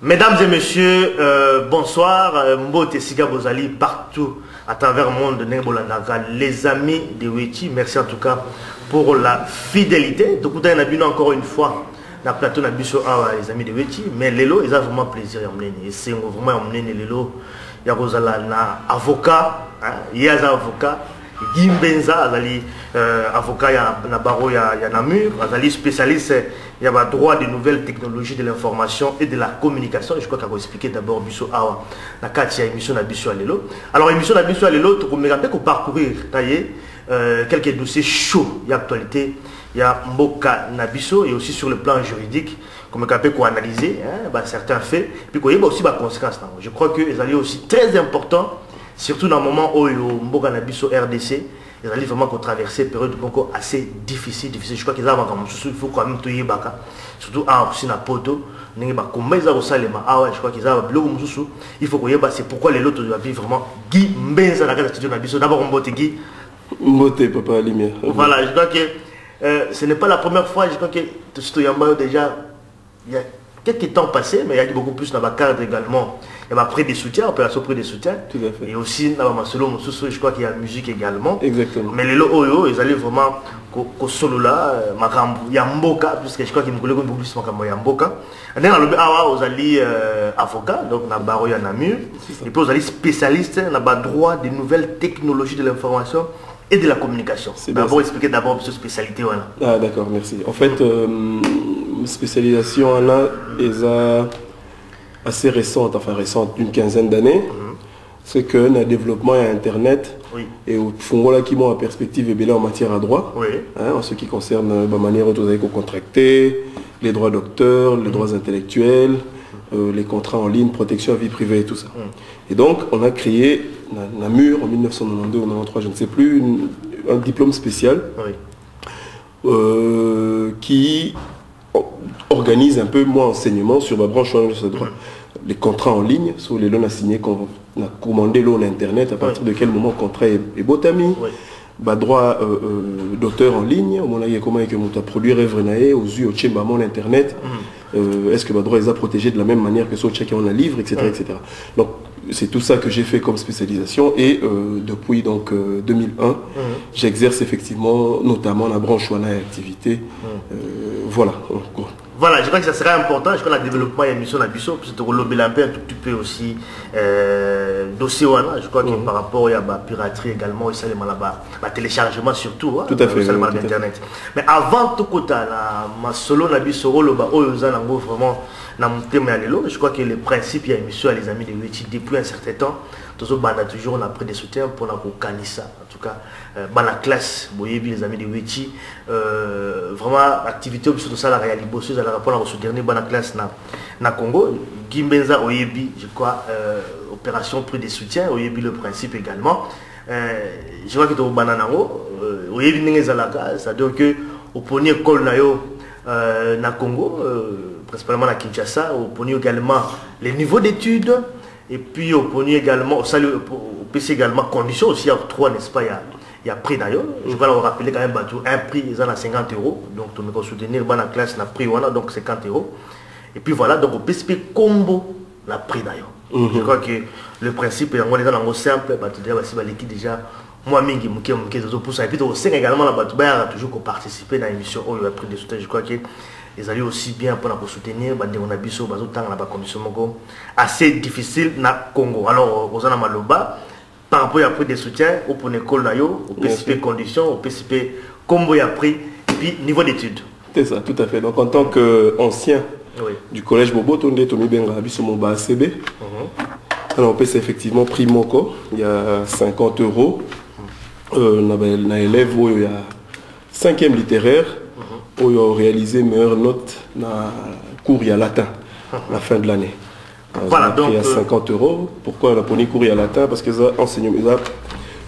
Mesdames et messieurs, bonsoir. Mbote Siga Bozali partout à travers le monde de les amis de Weti. Merci en tout cas pour la fidélité. Donc, on a vu encore une fois la plateau les amis de Weti. Mais Lelo, ils ont vraiment plaisir à emmener. Et c'est vraiment emmener Lelo. Il y a un avocat, il y a un avocat. Guy Mbenza, avocat na Baro ya Namur, spécialiste il y a droit des nouvelles technologies de l'information et de la communication. Je crois qu'il va expliquer d'abord Bisso Awa na Katia émission na Bisso Alelo. Alors émission na Bisso Alelo, tu peux me rappeler qu'on parcourir quelques dossiers chauds, il y a actualité, il y a Mboka Nabiso et aussi sur le plan juridique, comme on peut analyser certains faits, puis il y a aussi des conséquences. Je crois que c'est aussi très important. Surtout dans le moment où Mboka Nabiso RDC, ils allaient vraiment traverser une période assez difficile. Je crois qu'ils il faut quand même tout y baka. Surtout en Poto, je crois qu'ils il faut que c'est pourquoi les autres doivent vivre vraiment Guy Mbenza dans la studio Nabiso. D'abord on botte Guy. Mbote papa Lumière. Voilà, je crois que ce n'est pas la première fois. Je crois que déjà il y a quelques temps passés, mais il y a beaucoup plus dans la cadre également. Il y a près des soutiens, opération près des soutiens. Tout à fait. Et aussi, dans ma solo, je crois qu'il y a la musique également. Exactement. Mais les lots, ils allaient vraiment au solo là, il y a Mboka, puisque je crois qu'il me connaît beaucoup plus il y a Mboka. Et dans le Awa, ils allaient avocats, donc dans Baro, il y a Namur. Et puis, ils allaient spécialistes dans le droit des nouvelles technologies de l'information et de la communication. D'abord, expliquer d'abord cette spécialité. Voilà. Ah, d'accord, merci. En fait, spécialisation là, assez récente, enfin récente, d'une quinzaine d'années, c'est que le développement et Internet, et au fond là qui m'ont en perspective et bien en matière à droit, en ce qui concerne la manière dont vous avez contracté, les droits d'auteur, les droits intellectuels, les contrats en ligne, protection à vie privée et tout ça. Et donc on a créé Namur en 1992 ou 1993, je ne sais plus, un diplôme spécial qui organise un peu mon enseignement sur ma branche de ce droit. Les contrats en ligne, sur les loans assignés qu'on a commandé l'eau internet, à partir de quel moment le contrat est botami, droit d'auteur en ligne, au moment où comment on a produit Revrenae, aux yeux, au tchembamon internet, est-ce que le droit est protégé de la même manière que sur chacun on a livre, etc. etc. Donc c'est tout ça que j'ai fait comme spécialisation et depuis donc 2001, j'exerce effectivement notamment la branche Wana et activité. Voilà. Voilà, je crois que ça serait important. Je crois que le développement et l'émission d'Abisso, c'est de relober un tout petit peu aussi dossier. Je crois que par rapport à la piraterie également, il y a téléchargement surtout. Tout à fait. Sur Internet. Mais avant tout, ma solo d'Abisso, vraiment, je crois que le principe, il y a émission à les amis de Weti depuis un certain temps. Toujours, on a toujours pris des soutiens pour la Kanissa. En tout cas, dans la classe, les amis de Weti, vraiment, activité, surtout ça, la réalité, la rapport au dernier dans la classe na Congo, Guy Mbenza, je crois, opération prix des soutiens, le principe également. Je crois que dans le bananango, c'est-à-dire que au premier école na Congo, principalement à Kinshasa, au premier également les niveaux d'études. Et puis au premier également, au PC également, conditions aussi, trois, n'est-ce pas, il y a prix d'ailleurs. Je vais vous rappeler quand même, un prix, ils en a 50 €. Donc, tu peux soutenir la classe, la prix, donc 50 €. Et puis voilà, donc au PCP combo, la prix d'ailleurs. Je crois que le principe est simple, tu l'équipe déjà, moi, et puis au sein également, toujours participer à l'émission, où il y a pris des soutiens. Je crois que ils allaient aussi bien pour soutenir on a biso condition assez difficile na Congo. Alors aux Maloba par rapport à prix des soutiens au pour l'école nayo au PCP conditions au PCP combo y a pris et puis niveau d'études. C'est ça, tout à fait. Donc en tant qu'ancien du collège Bobo Tonde Tomi Benga biso mon ACB. Alors on peut effectivement prix Moko, il y a 50 €. On a élève où il y a 5e littéraire. Où ils ont réalisé meilleure note dans le cours latin à la fin de l'année. Voilà, donc il y a 50 €. Pourquoi on a pris cours latin? Parce que ça enseigne,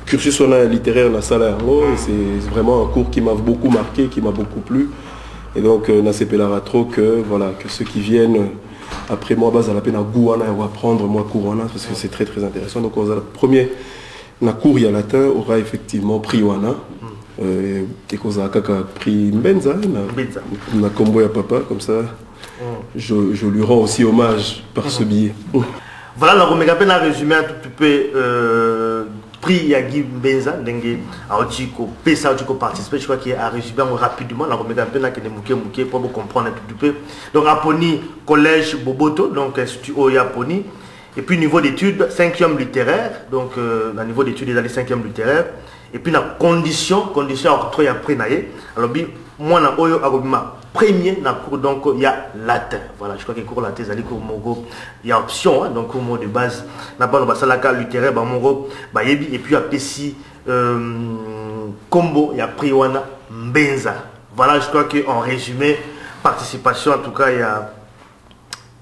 cursus littéraire dans la salle. C'est vraiment un cours qui m'a beaucoup marqué, qui m'a beaucoup plu. Et donc, on a trop que, voilà, que ceux qui viennent après moi, à la peine à Gouana, on va apprendre moi cours parce que c'est très très intéressant. Donc, on a le premier cours latin aura effectivement pris Wana. Et qu'on a pris Mbenza, na combo ya papa, comme ça, je lui rends aussi hommage par ce billet. Voilà, on a résumé un tout petit peu prix Yagi Benza, Dengue, Aotiko, Pesa, Aotiko participer, je crois qu'il a résumé rapidement, la remettre un peu là, pour vous comprendre un tout petit peu. Donc, Aponi, collège Boboto, donc Institut Yaponi. Et puis, niveau d'études, 5e littéraire, donc, au niveau d'études, les 5e littéraire. Et puis, la condition octroyée après, alors, moi, premier dans le cours, donc il y a latin. Voilà, je crois que le cours latin, il y a option, hein, donc cours de base, la carte littéraire, et puis il y a PC combo, il y a Priwana Mbenza. Voilà, je crois qu'en résumé, participation, en tout cas,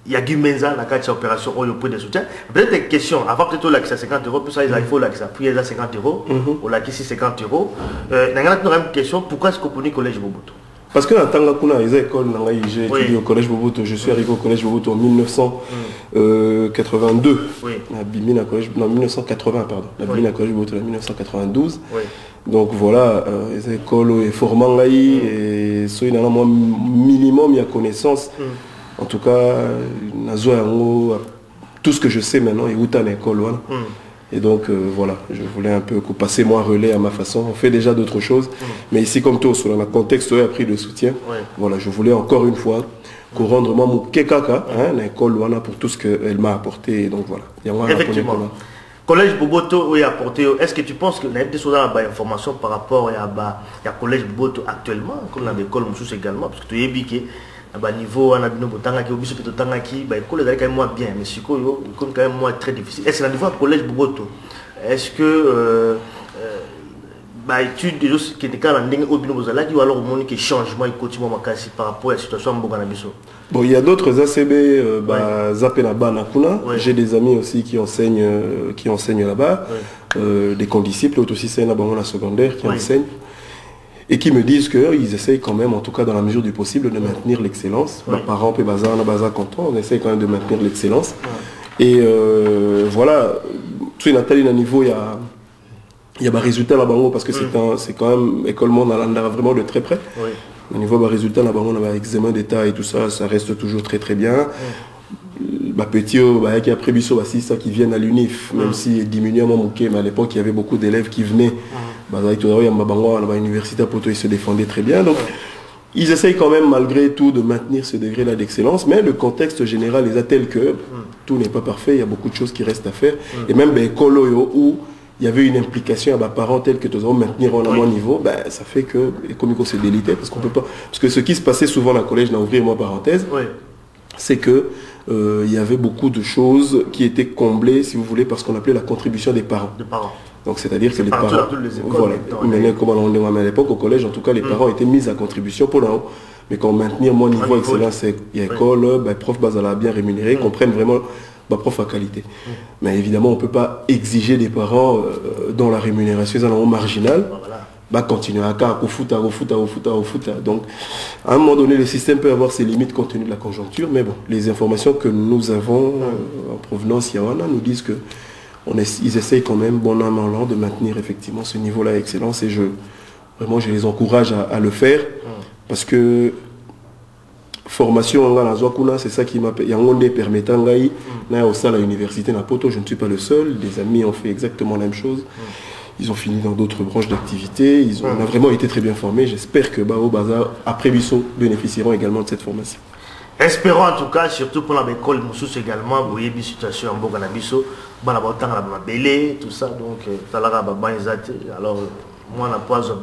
il y a Guy Menza, la carte opération au prix de soutien. Peut-être des questions, avant peut-être l'accès à 50 €, puis ça, il faut l'accès à 50 €, ou l'accès 50 €. Il y a une question, pourquoi est-ce qu'on connaît le collège Boboto? Parce que dans les écoles, j'ai étudié au collège Boboto, je suis arrivé au collège Boboto en 1982. En 1980, pardon. La au collège Boboto en 1992. Donc voilà, les écoles et formant et ceux qui ont minimum il y a connaissance. En tout cas, tout ce que je sais maintenant est où à l'école. Voilà. Et donc voilà, je voulais un peu passer moi relais à ma façon. On fait déjà d'autres choses, mais ici comme tout, sur le contexte a pris de soutien. Voilà, je voulais encore une fois rendre moi mon kekaka, l'école voilà pour tout ce qu'elle m'a apporté. Et donc voilà. Effectivement. Collège Boboto a apporté. Est-ce que tu penses que y a des choses à information par rapport à collège Boboto actuellement, comme dans l'école Moussous également, parce que tu es biqué. Niveau on a bien mais c'est quand même moins très difficile. Est-ce que niveau collège Boboto, est-ce que études qui étaient quand même ou alors on que changement par rapport à la situation bon, il y a d'autres ACB j'ai des amis aussi qui enseignent là-bas, des condisciples aussi c'est la secondaire qui enseignent et qui me disent qu'ils essayent quand même, en tout cas dans la mesure du possible, de maintenir l'excellence. Parents et bazar, on essaye quand même de maintenir l'excellence. Et voilà, tu sais, Nathalie, à niveau, il y a des résultats là-bas, parce que c'est quand même école monde vraiment de très près. Au niveau des résultats là-bas, on a examen d'état et tout ça, ça reste toujours très très bien. Petit qui a prévu ça qui viennent à l'UNIF, même si diminué à mon mais à l'époque il y avait beaucoup d'élèves qui venaient. L'université à Poto, ils se défendaient très bien. Donc, ils essayent quand même malgré tout de maintenir ce degré-là d'excellence, mais le contexte général est tel que tout n'est pas parfait, il y a beaucoup de choses qui restent à faire. Et même Koloyo, où il y avait une implication à parents tels que nous allons maintenir en mon niveau, ça fait que comme il s'est délité, parce qu'on peut pas. Parce que ce qui se passait souvent dans le collège, dans ouvrir moi parenthèse, c'est que il y avait beaucoup de choses qui étaient comblées, si vous voulez, parce qu'on appelait la contribution des parents. Donc c'est-à-dire que les parents, voilà, mais comme on à l'époque au collège, en tout cas les parents étaient mis à contribution pour là-haut. Mais quand maintenir mon niveau excellence, il y a école, prof basala bien rémunéré, qu'on prenne vraiment prof à qualité. Mais évidemment on ne peut pas exiger des parents dont la rémunération est un marginal. Continuer à foot. Donc à un moment donné le système peut avoir ses limites compte tenu de la conjoncture, mais bon, les informations que nous avons en provenance Yawana nous disent que ils essayent quand même bon an en l'an de maintenir effectivement ce niveau-là d'excellence et je les encourage à le faire parce que formation c'est ça qui m'appelle permettant au sein de l'université na Poto, je ne suis pas le seul, des amis ont fait exactement la même chose. Ils ont fini dans d'autres branches d'activité, on a vraiment été très bien formés. J'espère que Bao Baza après Bissot bénéficieront également de cette formation. Espérons en tout cas, surtout pour l'école Moussous également, vous voyez une situation en Boganabiso, tout ça, donc alors moi la poise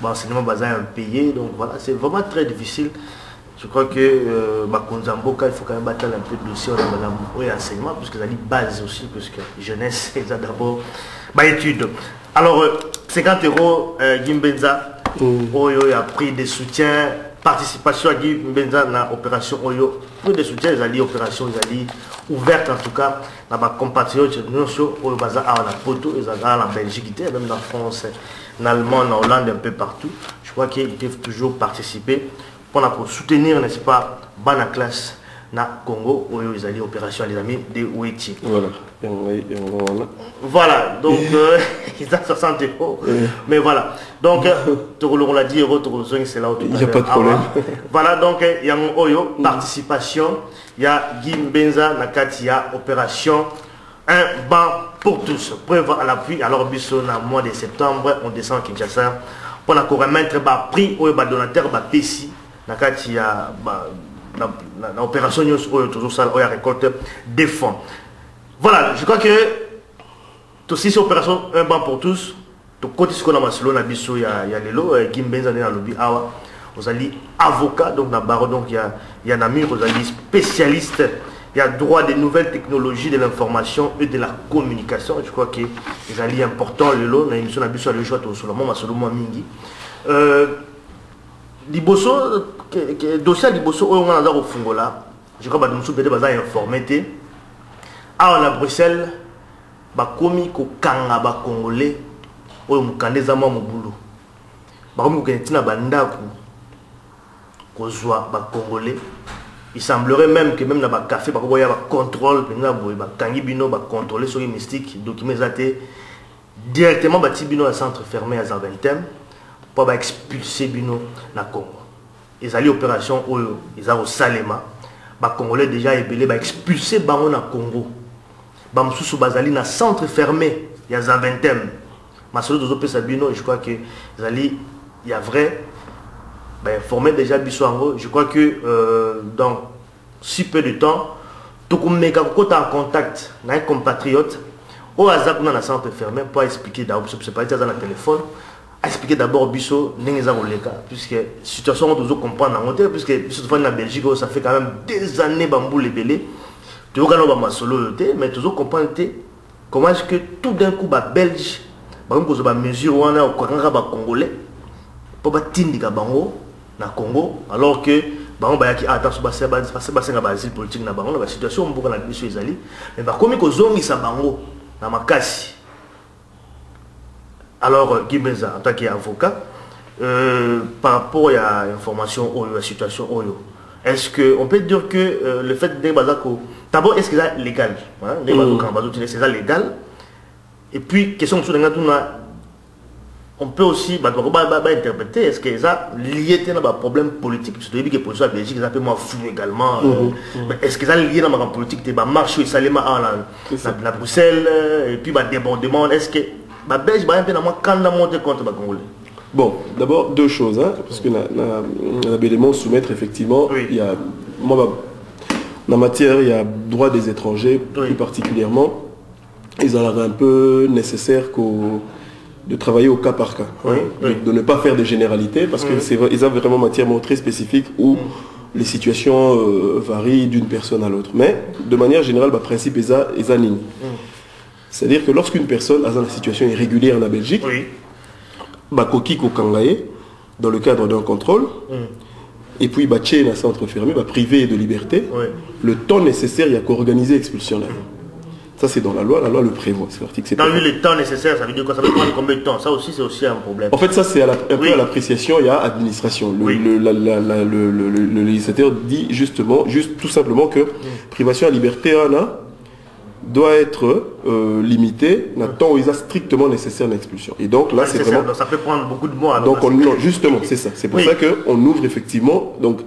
l'enseignement basé un payé, donc voilà, c'est vraiment très difficile. Je crois que il faut quand même battre un peu de dossier en enseignement, puisque ça dit base aussi, puisque jeunesse, c'est d'abord études. Alors 50 €, Gimbenza, il a pris des soutiens. Participation à Guy Mbenza dans l'opération Oyo, pour des soutiens, ils opération ouverte en tout cas, dans ma compatriote, nous sommes au Bazar à la Poto, ils ont en Belgique, même en France, en Allemagne, en Hollande, un peu partout. Je crois qu'ils peuvent toujours participer pour soutenir, n'est-ce pas, la classe na Congo où ils allaient opération les amis de Weti. Voilà. Donc ils ont 60 euros. Mais voilà. Donc on l'a dit, c'est là où il n'y a pas de problème. Voilà, donc il y a un Oyo, participation, il y a Guy Mbenza, Nakatia, opération, un banc pour tous. Preuve à l'appui, alors biso na mois de septembre, on descend à Kinshasa pour la remettre prix au donateur Pessi, Nakatia, l'opération toujours ça, on récolte des fonds. Voilà, je crois que tout cette opération un banc pour tous, tout côté ce qu'on a masolo na biso il y a les lots Guy Mbenza dans lobby awa. Vous allez avocat, donc il y a un ami, vous allez spécialiste, il y a droit des nouvelles technologies de l'information et de la communication. Je crois que vous allez important le lot, l'émission a le choix sur le moment, sur le moment mingi. Liboso, dossier Liboso, on a au Fungola, je crois que nous sommes peut-être informés. À Bruxelles, bah komi ko kanga ba congolais, on mukande zama mobulu. Bah komi ko ketina bandaku. Congolais. Il semblerait même que même dans le café, il y a un contrôle, il y a un contrôle sur les mystiques, documents directement dans le centre fermé à Zaventem pour expulser Bino dans le Congo. Ils allaient opération où ils ont au Salema, les Congolais déjà expulsé Bano dans le Congo. Bamsoussou Bazali dans le centre fermé, il y a Zaventem. Je crois que il y a vrai. Formé déjà Bissouango, je crois que dans si peu de temps, tout comme mes en contact avec un compatriote, au hasard dans le centre fermé pour expliquer d'abord, c'est pas dans le téléphone, expliquer d'abord Bissou, puisque la situation on doit comprendre en hauteur, puisque Bissou en Belgique, ça fait quand même des années bambou les belés, tu vois qu'on va solo, mais tu dois comprendre comment est-ce que tout d'un coup, Belge, par exemple, que mesure où on a au Congolais, pour battre bango na Congo alors que bango bayaki attention basenga basile politique na bango na situation mboka na biso ezali mais bakomi kozongisa bango na makasi. Alors Guy Mbenza en tant qu'avocat par rapport à l'information ou la situation est-ce que on peut dire que le fait de bazako d'abord est-ce que c'est légal c'est légal et puis question sur on peut aussi interpréter est-ce que ça lié à un problème politique parce que les positions à Belgique ça peut moi fou également est-ce que ça lié à un politique de marche Salema à Bruxelles et puis débordement est-ce que Belge va un peu quand on monte contre les Congolais. Bon, d'abord deux choses parce que la élément soumettre effectivement il y a moi en matière il y a droit des étrangers plus particulièrement ils ont l'air un peu nécessaire de travailler au cas par cas, de ne pas faire de généralités parce qu'ils ont vraiment matière très spécifique où les situations varient d'une personne à l'autre. Mais de manière générale, le principe est ligne. C'est-à-dire que lorsqu'une personne a une situation irrégulière en Belgique, dans le cadre d'un contrôle, et puis dans un centre fermé, privé de liberté, le temps nécessaire, il y a qu'à organiser l'expulsion. Ça c'est dans la loi le prévoit. C'est l'article. Dans lui, le temps nécessaire, ça veut dire quoi? Ça veut prendre combien de temps? Ça aussi, c'est aussi un problème. En fait, ça c'est un peu à l'appréciation, il y a administration. Le législateur dit justement, tout simplement que privation à liberté doit être limitée dans le temps où il est strictement nécessaire l'expulsion. Et donc là, c'est vraiment... Donc, ça peut prendre beaucoup de mois. Donc justement, c'est ça. C'est pour ça qu'on ouvre effectivement... Donc,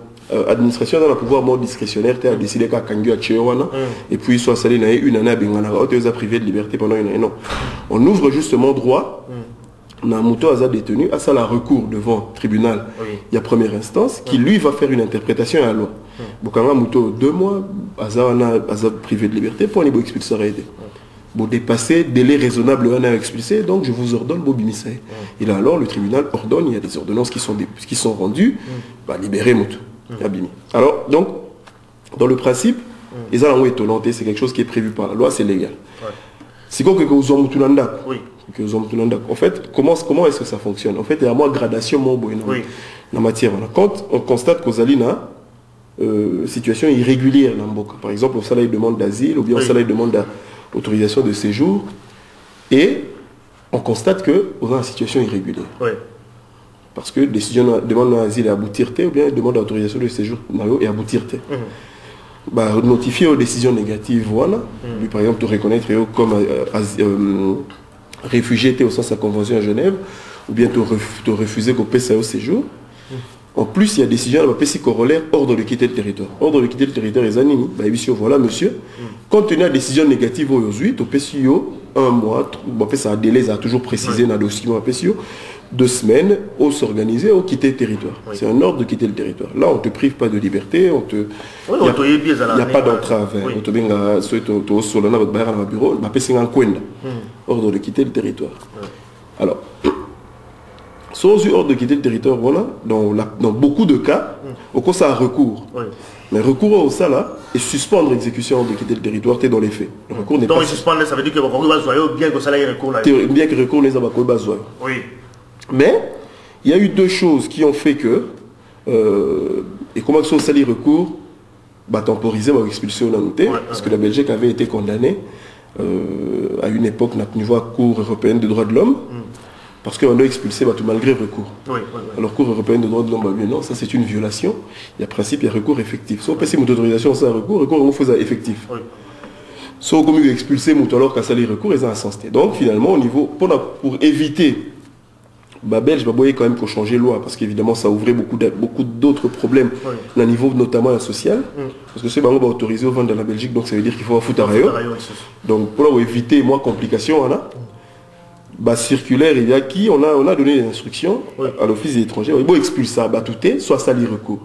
administration dans le pouvoir mode discrétionnaire tu as décidé qu'à Kangu à Tchéwana et puis soit salé une année à Bengana tu es privé de liberté pendant une année. Non, on ouvre justement droit na muto aza détenu à ça la recours devant tribunal il y a première instance qui lui va faire une interprétation à la loi. Bokanga muto 2 mois aza privé de liberté pour les expulser arrêté. Bon dépasser délai raisonnable on a expulsé donc je vous ordonne Bobimisa. Et là alors le tribunal ordonne, il y a des ordonnances qui sont rendues libérer muto. Alors, donc, dans le principe, les gens ont étonnant, c'est quelque chose qui est prévu par la loi, c'est légal. C'est quoi que vous avez en fait, comment est-ce que ça fonctionne? En fait, il y a moins gradation dans la matière. Quand on constate qu'aux Alina, situation irrégulière dans Mboka, par exemple, au salaire demande d'asile ou bien au salaire demande d'autorisation de séjour, et on constate que on a une situation irrégulière. Parce que décision demande d'asile et aboutir ou bien demande d'autorisation de séjour et aboutir. bah, notifier aux décisions négatives, voilà. Lui, par exemple, te reconnaître comme réfugié au sens de la Convention à Genève, ou bien te refuser qu'au PSA au séjour. En plus, il y a des décisions, si corollaire, ordre de quitter le territoire. Ordre de quitter le territoire, les années, bah, voilà, monsieur, compte tenu de la décision négative aujourd'hui, au PSIO, un mois, ça a délai, ça a toujours précisé dans le dossier, 2 semaines, on s'organiser, on quitter le territoire. C'est un ordre de quitter le territoire. Là, on ne te prive pas de liberté, il n'y a pas d'entrave. Ordre de quitter le territoire. Alors, sans ordre de quitter le territoire, voilà, dans beaucoup de cas, au cas ça a recours. Mais recours au ça là, et suspendre l'exécution de quitter le territoire, tu es dans les faits. Le recours n'est pas... Donc suspendre, ça veut dire que recours bien que ça ait recours là. Bien que recours n'est pas besoin. Oui. Mais il y a eu 2 choses qui ont fait que, et comment sont sali recours, temporisé ou expulsé au Nantais, parce que la Belgique avait été condamnée à une époque au niveau de la Cour européenne des droits de l'homme, parce qu'on a expulsé malgré recours. Alors, Cour européenne des droits de l'homme, non, ça c'est une violation. Il y a principe, il y a recours effectif. Si on passe une autorisation sans recours, on fait effectif. Si on a expulsé, alors qu'à sali recours, ils ont un sens. Donc, finalement, au niveau, pour éviter. Belge va quand même qu'on changer loi parce qu'évidemment ça ouvrait beaucoup d'autres problèmes au niveau notamment social parce que c'est vraiment autorisé au vendre dans la Belgique, donc ça veut dire qu'il faut foutre à rayon. Donc pour éviter moins complications circulaire il y a qui on a donné des instructions à l'office des étrangers, il faut expulser ça tout soit sali recours,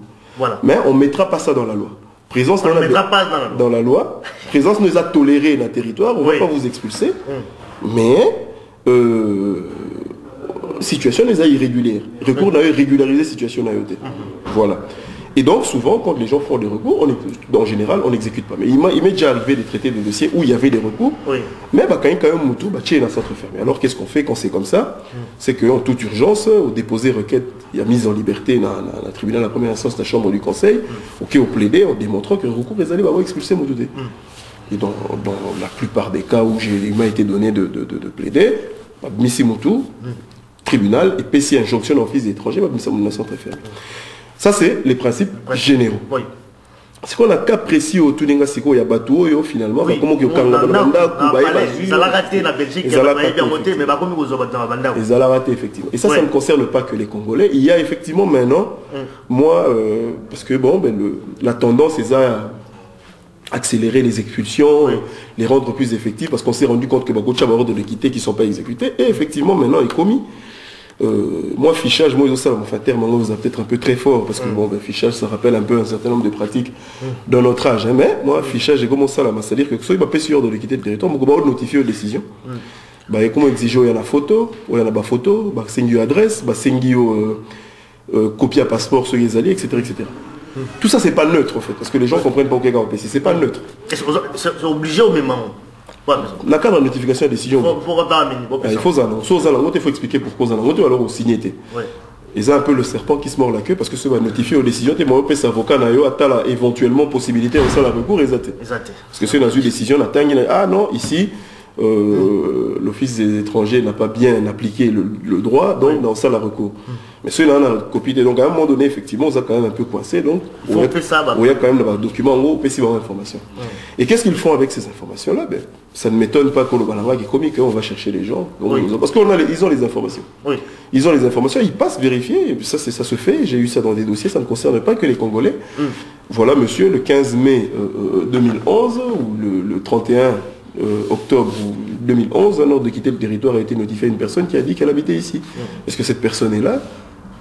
mais on ne mettra pas ça dans la loi. Présence dans la loi, présence nous a toléré dans le territoire, on ne va pas vous expulser, mais situation les a irrégulières. Recours n'a eu régularisé situation n'a été. Voilà. Et donc souvent quand les gens font des recours, en général on n'exécute pas. Mais il m'est déjà arrivé de traiter des dossiers où il y avait des recours, mais quand même moutou, tiens dans centre fermé. Alors qu'est-ce qu'on fait quand c'est comme ça? C'est qu'en toute urgence, au déposer requête, il y a mise en liberté dans le tribunal de la première instance de la chambre du conseil, au plaider en démontrant que le recours est allé expulser moutoudé. Et dans la plupart des cas où il m'a été donné de plaider, Missi Moutou, tribunal et PC injonction en fils d'étranger, ça c'est les principes généraux. C'est qu'on a cas précis au Tuninga Siko, il y a bateau finalement, comment il y a raté la Belgique, ils ont raté effectivement. Et ça ne concerne pas que les Congolais. Il y a effectivement maintenant, moi, parce que la tendance est à accélérer les expulsions, les rendre plus effectifs, parce qu'on s'est rendu compte que beaucoup de ordres de l'équité qui ne sont pas exécutés, et effectivement maintenant il est commis. Moi, fichage, moi, enfin, terme, vous êtes peut-être un peu très fort, parce que fichage, ça rappelle un peu un certain nombre de pratiques de notre âge. Mais moi, fichage, j'ai commencé à la masse, c'est-à-dire que soit il m'a pas sûr de l'équité du territoire, mais on notifie aux décisions. Et comment exiger, il y a la photo, il y a la photo, c'est une adresse, c'est une copie à passeport sur les alliés, etc. etc. Tout ça, c'est pas neutre, en fait, parce que les gens comprennent pas au Kega au PC, c'est pas neutre. C'est obligé au même moment. La cadre de notification de décision. Il faut expliquer pourquoi on alors au signé. Et c'est un peu le serpent qui se mord la queue parce que ça va notifier aux décisions. Moi, je avocat a éventuellement possibilité de faire le recours. Parce que c'est dans une décision, ah non, ici, l'Office des étrangers n'a pas bien appliqué le droit, donc dans ça, la recours. Mais ceux-là, on a copié. Donc à un moment donné, effectivement, on a quand même un peu coincé. Donc, il y a quand même un document en gros, on information. Et qu'est-ce qu'ils font avec ces informations-là? Ça ne m'étonne pas qu'on le balanga qui est comique, on va chercher les gens. Parce qu'ils ont les informations. Ils ont les informations, ils passent vérifier. Et ça se fait. J'ai eu ça dans des dossiers, ça ne concerne pas que les Congolais. Voilà, monsieur, le 15 mai 2011 ou le 31 octobre 2011, un ordre de quitter le territoire a été notifié à une personne qui a dit qu'elle habitait ici. Est-ce que cette personne est là?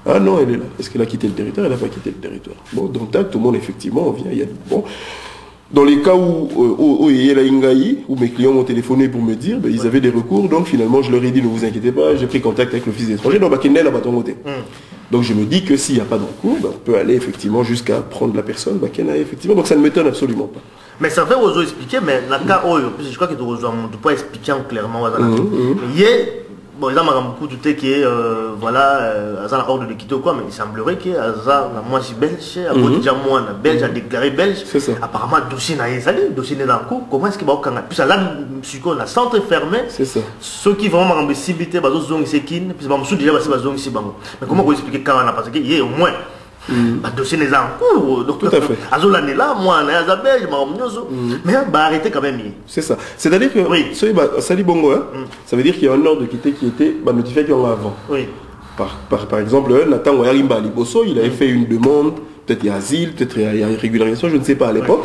Ah non, elle est là. Est-ce qu'elle a quitté le territoire? Elle n'a pas quitté le territoire. Bon, donc là, tout le monde, effectivement, vient. Dans les cas où il y a la Ingaï, où mes clients m'ont téléphoné pour me dire, ils avaient des recours, donc finalement, je leur ai dit, ne vous inquiétez pas, j'ai pris contact avec l'Office des étrangers, donc donc je me dis que s'il n'y a pas de recours, on peut aller effectivement jusqu'à prendre la personne, effectivement, donc ça ne m'étonne absolument pas. Mais ça fait vous expliquer, mais la cas je crois que tu ne peux pas expliquer clairement. Bon, ils ont beaucoup de qui est voilà, ordre de quitter ou quoi, mais il semblerait que moi je suis belge, à côté déjà moi belge a déclaré belge. Apparemment dossier n'a pas dossier n'est dans le cours. Comment est-ce qu'il va au Canada? Puis là, on a centre fermé. C'est ça. Ceux qui vont en civilité, ils sont qui, puis ils sont déjà passés ici. Mais comment vous expliquer quand on a passé qu'il y a au moins dossier n'est en cours. Donc, tout à fait. Azola n'est là, moi, on est à Zabel, mais arrêtez quand même. C'est ça. C'est-à-dire que, oui. Sali Bongo, hein, ça veut dire qu'il y a un ordre de quitter qui était notifié qu'il y en a avant. Oui. Par exemple, Nathan Wayarimba Liboso, il avait fait une demande, peut-être il y a asile, peut-être il y a régularisation, je ne sais pas à l'époque,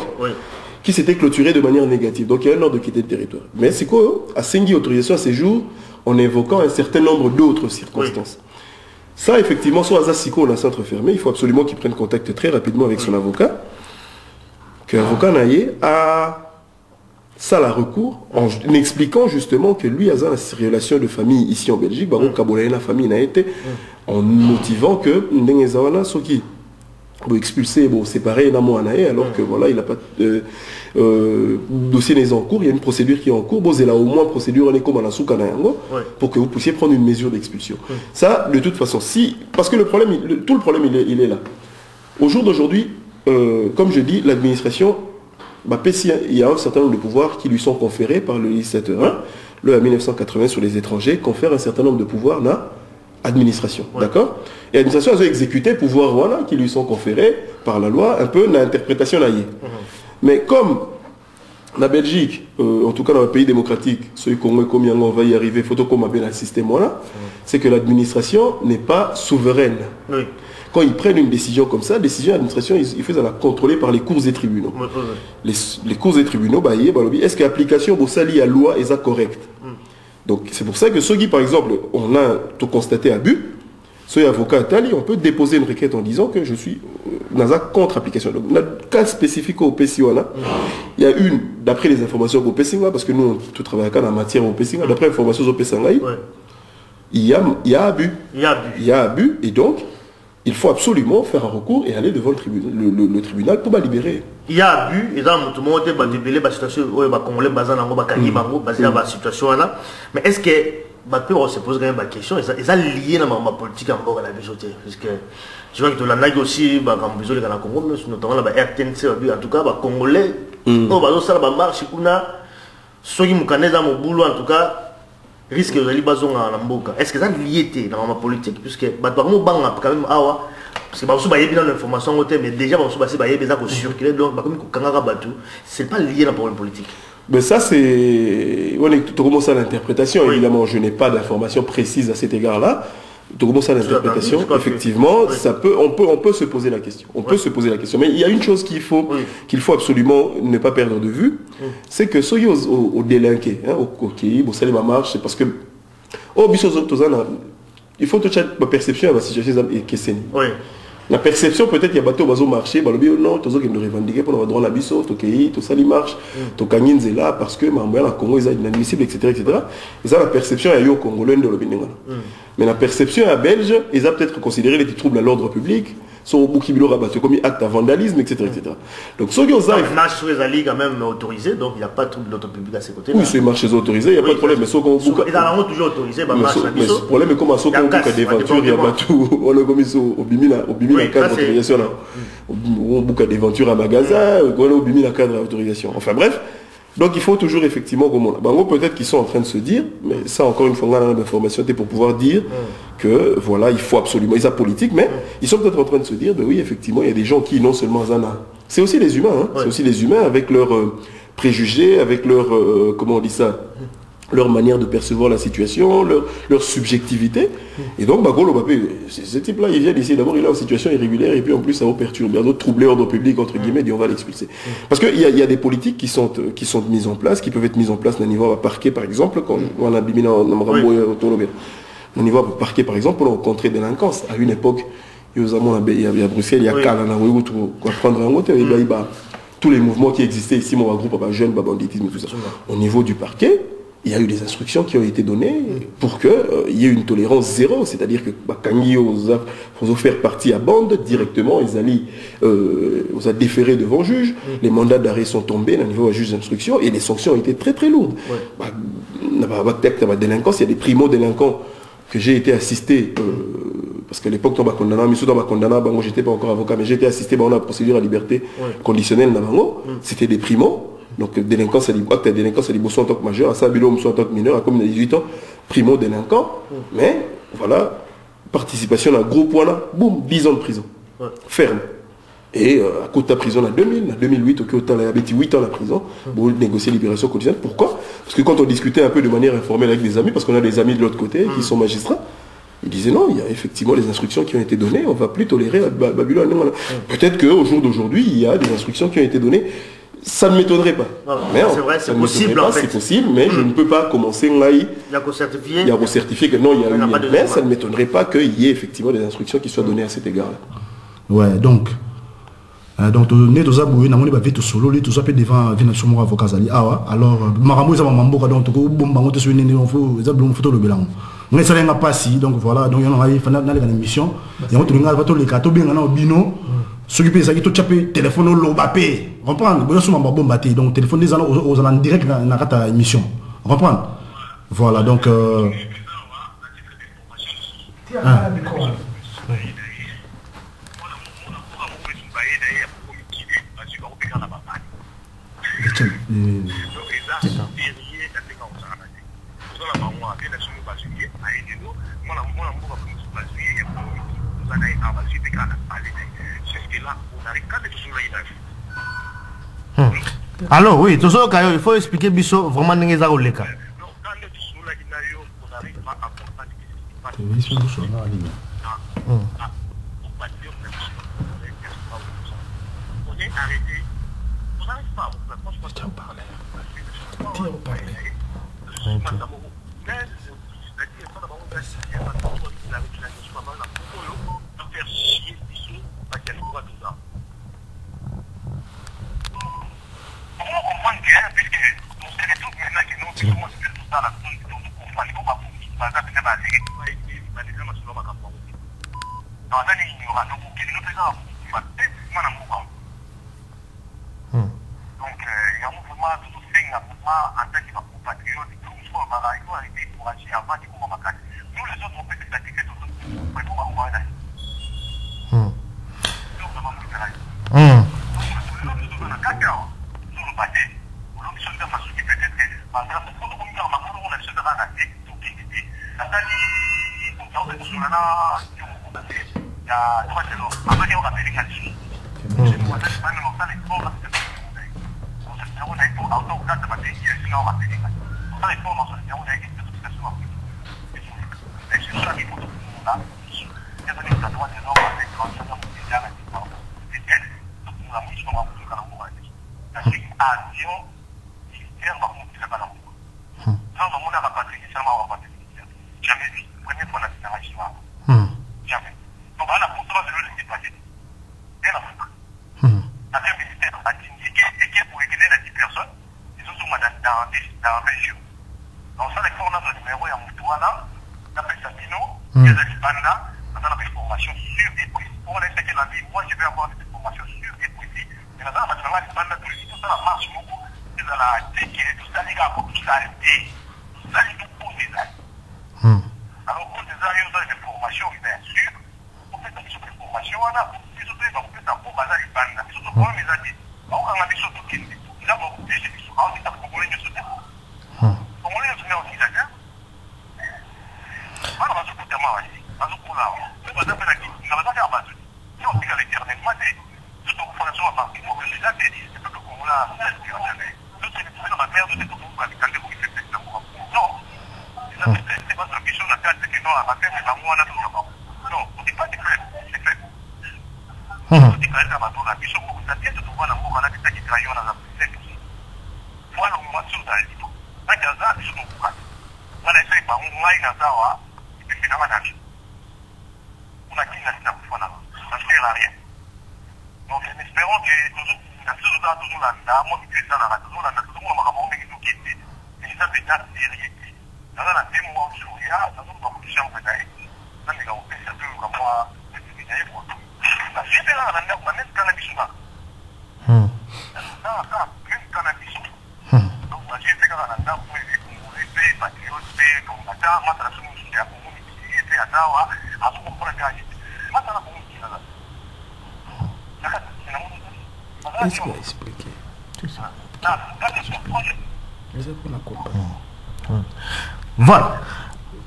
qui s'était clôturée de manière négative. Donc il y a un ordre de quitter le territoire. Mais c'est quoi, à Sengi, autorisation à séjour, en évoquant un certain nombre d'autres circonstances. Ça, effectivement, soit à Siko, on a centre fermé, il faut absolument qu'il prenne contact très rapidement avec son avocat, que l'avocat Naye a ça la recours, en expliquant justement que lui a une relation de famille ici en Belgique, la famille n'a été, en motivant que Ndengezawana Soki expulsé, séparé alors que voilà, il n'a pas de dossier n'est en cours, il y a une procédure qui est en cours, il a au moins procédure en éco pour que vous puissiez prendre une mesure d'expulsion. Ça, de toute façon, parce que tout le problème il est là. Au jour d'aujourd'hui, comme je dis, l'administration, il y a un certain nombre de pouvoirs qui lui sont conférés par le législateur. Le loi 1980 sur les étrangers confère un certain nombre de pouvoirs à l'administration. D'accord. Et l'administration a exécuté pouvoirs qui lui sont conférés par la loi, un peu l'interprétation naïe. Mais comme la Belgique, en tout cas dans un pays démocratique, ceux Congo comme on va y arriver, faut qu'on m'appelle un système c'est que l'administration n'est pas souveraine. Quand ils prennent une décision comme ça, décision d'administration, il faut la contrôler par les cours et tribunaux. Les cours et tribunaux, est-ce que l'application de la loi est correcte? Donc c'est pour ça que ceux qui, par exemple, on a tout constaté abus, ceux avocats Tali, on peut déposer une requête en disant que je suis dans la contre-application. Donc dans le cas spécifique au PCO, il y a une, d'après les informations au PCO, parce que nous, tout travaille en matière au PCO, d'après les informations au PCO, il y a abus. Il y a abus, et donc, il faut absolument faire un recours et aller devant le tribunal pour libérer. Il y a abus, et dans le monde, il y a une situation où les Congolais basés dans la situation. Mais est-ce que on se pose quand même la question, ils sont liés à la politique en la bijoterie? Parce que tu vois que la Nage aussi, quand vous avez Congo, notamment la RTNC, en tout cas, les Congolais, ça marche, ceux qui me connaissent dans mon boulot, en tout cas, risque de aller baser en Mboka. Est-ce que ça lié dans la politique? Puisque quand même parce que si vous avez bien l'information, mais déjà vous avez besoin de circuler, donc c'est pas lié à la politique. Mais ça c'est, on est tout commence à l'interprétation. Évidemment, je n'ai pas d'informations précises à cet égard-là. Tout commence à l'interprétation. Effectivement, ça peut, on peut se poser la question. On peut se poser la question. Mais il y a une chose qu'il faut absolument ne pas perdre de vue, c'est que ceux au délinqués, au qui, au salut ma marche, c'est parce que il faut toucher ma perception à la situation qui est la perception peut-être il y a bateau bazo marché non tous qui nous revendiquer pour avoir droit à biso tout ça il marche tout kaninze là parce que la Congo est inadmissible etc. Et ça la perception est au Congolais de l'opinion. Mais la perception à Belge ils a peut-être considéré les troubles à l'ordre public sont beaucoup plus rabattus comme acte à vandalisme etc. Donc ceux qui ont ça marche sur les alliés quand même autorisé donc il n'y a pas de trouble d'ordre public à ces côtés. Oui c'est marché autorisé il n'y a pas de problème mais ceux qui ont toujours autorisé mais le problème est comme ceux qui ont des ventures il y a bateau on a commis au bimina cadre d'autorisation là on boucle des ventures à magasin on a au bimina cadre d'autorisation enfin bref. Donc il faut toujours effectivement peut-être qu'ils sont en train de se dire, mais ça encore une fois on a l'information pour pouvoir dire que voilà il faut absolument, ils sont politiques, mais ils sont peut-être en train de se dire, oui effectivement il y a des gens qui non seulement c'est aussi les humains, c'est aussi les humains avec leurs préjugés, avec leur comment on dit ça, leur manière de percevoir la situation, leur subjectivité. Et donc, ce type-là, il vient d'ici. D'abord, il est en situation irrégulière et puis en plus, ça va perturber, d'autres troubler l'ordre public, entre guillemets, et on va l'expulser. Parce qu'il y a des politiques qui sont mises en place, qui peuvent être mises en place au niveau parquet, par exemple, quand on a bimé dans au niveau parquet, par exemple, pour rencontrer des délinquances. À une époque, il y a Bruxelles, il y a Cannes, on va prendre un autre, tous les mouvements qui existaient ici, mon groupe, jeunes, banditisme, tout ça. Au niveau du parquet, il y a eu des instructions qui ont été données pour qu'il y ait une tolérance zéro, c'est-à-dire que quand ils ont fait partie à bande, directement, ils allaient déféré devant le juge, les mandats d'arrêt sont tombés au niveau du juge d'instruction et les sanctions ont été très très lourdes. Délinquance, il y a des primo-délinquants que j'ai été assisté, parce qu'à l'époque, moi j'étais pas encore avocat, mais j'ai été assisté dans la procédure à liberté conditionnelle, c'était des primos. Donc délinquance à l'Ibosso en tant que majeur, à Sabilo en tant que mineur, à comme 18 ans, primo-délinquant. Mais voilà, participation à un gros point là, boum, 10 ans de prison. ferme. Et à côté de la prison en 2000, en 2008, au Kyoto, il y avait 8 ans la prison pour négocier libération conditionnelle. Pourquoi? Parce que quand on discutait un peu de manière informelle avec des amis, parce qu'on a des amis de l'autre côté qui sont magistrats, ils disaient non, il y a effectivement des instructions qui ont été données, on ne va plus tolérer Babylone. Peut-être qu'au jour d'aujourd'hui, il y a des instructions qui ont été données. Ça ne m'étonnerait pas. C'est vrai, c'est possible en fait. C'est possible, mais je ne peux pas commencer là. Il y a qu'au certifier. Il y a qu'au certifier que non, il y a eu. Mais ça ne m'étonnerait pas qu'il y ait effectivement des instructions qui soient données à cet égard-là. Ouais, donc nous tous aboués, nous avons fait tout solo, tous appelés devant sur avocat Zali. Alors, Maramo, ça va m'embourer donc tout bon, on te suit, on faut photo le bilan. Mais ça n'a pas si, donc voilà, donc on a fait une émission. Et on tourne à les cartes bien au bino. S'occuper ça qui tout chapé téléphone au bapé. Comprendre? Bon souvent bon batté donc téléphone des aux en direct dans la émission. Comprendre? Voilà donc alors oui, tout ça, il faut expliquer Bisso vraiment n'est pas le cas. Expliquer. Voilà.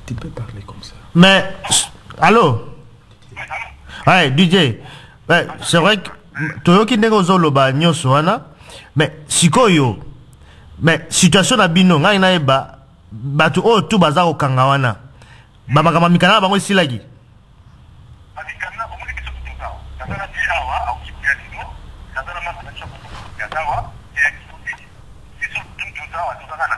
Tu peux parler comme ça. Mais, allô? Ouais, DJ. Ouais, c'est vrai que toyoki ndenge ozoloba nyonso wana, mais sikoyo, mais situation na bino ngai na eba bato o tu baza kokanga wana. Babakama mikana bango silaki. Mikana omoni biso kutoka. Kazana diawa au kipiano, kazana mama na chako kazawa, et activité. Si so tutoka wa tutoka na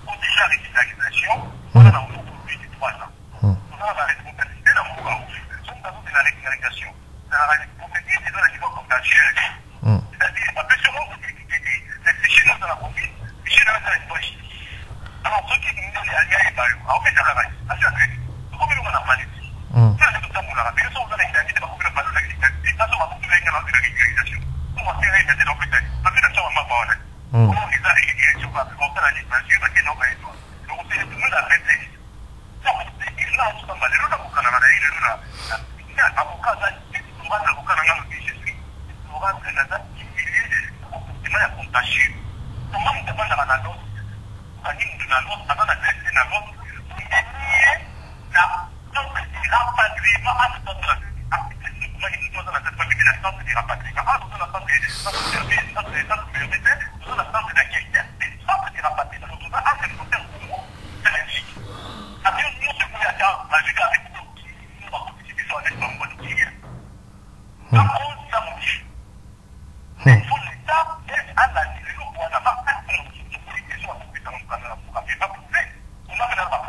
pour déjà régularisation, on a un groupe depuis 3 ans. On a la responsabilité dans mon groupe. Son dans de la régularisation. Dans la compétition c'est dans la niveau contagieux. C'est-à-dire pas plus sur les chiens dans la Covid, les chiens dans la poche. Alors ceux qui nous donnent les alliés et balu, en fait ça travaille. Assez à crédit. Comment on a parlé ici? Ça c'est tout ça pour la rappeler. Ça on a l'extérieur, c'est pas pour le pas de la régularisation. Ça on va pour la régularisation. On va faire c'est dans le pays. Parce que la chose m'a pas comment les a régulation va commencer la législation à quel nombre de donc on sait tout le monde a fait ça. Non, il là on va le pour kana na ile là. Il avocat ça, on va avocat na ngalo je suis. On va que la date qui est il m'a contagieux. Comment on te parle dans la note? On dit dans la note, dans la tête dans la note. Donc, il rapatriement à ce temps-là. Moi, il nous donne la tête famille de la santé du rapatriement. Ah, nous donne la santé de la santé des centres de rapatriement. Nous donne à ce temps-là pour moi. C'est logique. Après, nous, ce qu'on a fait, la vie avec nous, nous va participer sur les gens bonnes qui viennent. Par contre, ça me dit. Il faut l'État être à la direction pour la marque. Nous voulons que ce soit pour que ça nous fasse. On a fait la marque. On a fait la marque.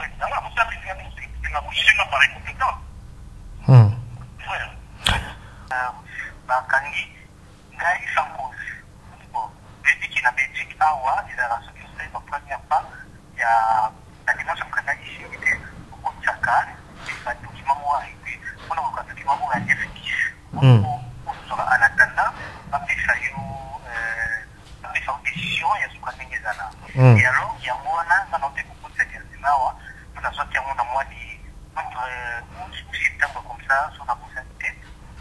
Kushina par compétence. Bakangi, Gaï sans cause. Bon, depuis qu'il a Belgique, Awa, il a la solution, la première part, il y a la dimension canadienne ici, au compte de Sakar, et ça document moi, et puis, on a un document moi, il est effectif. On sera en attendant, on fait ça, on fait ça en décision, il y a ce qu'on a mis là. Et alors, il y a moi, là, on a noté beaucoup de cette Awa, on a sorti un mois de septembre comme ça, sur la possibilité,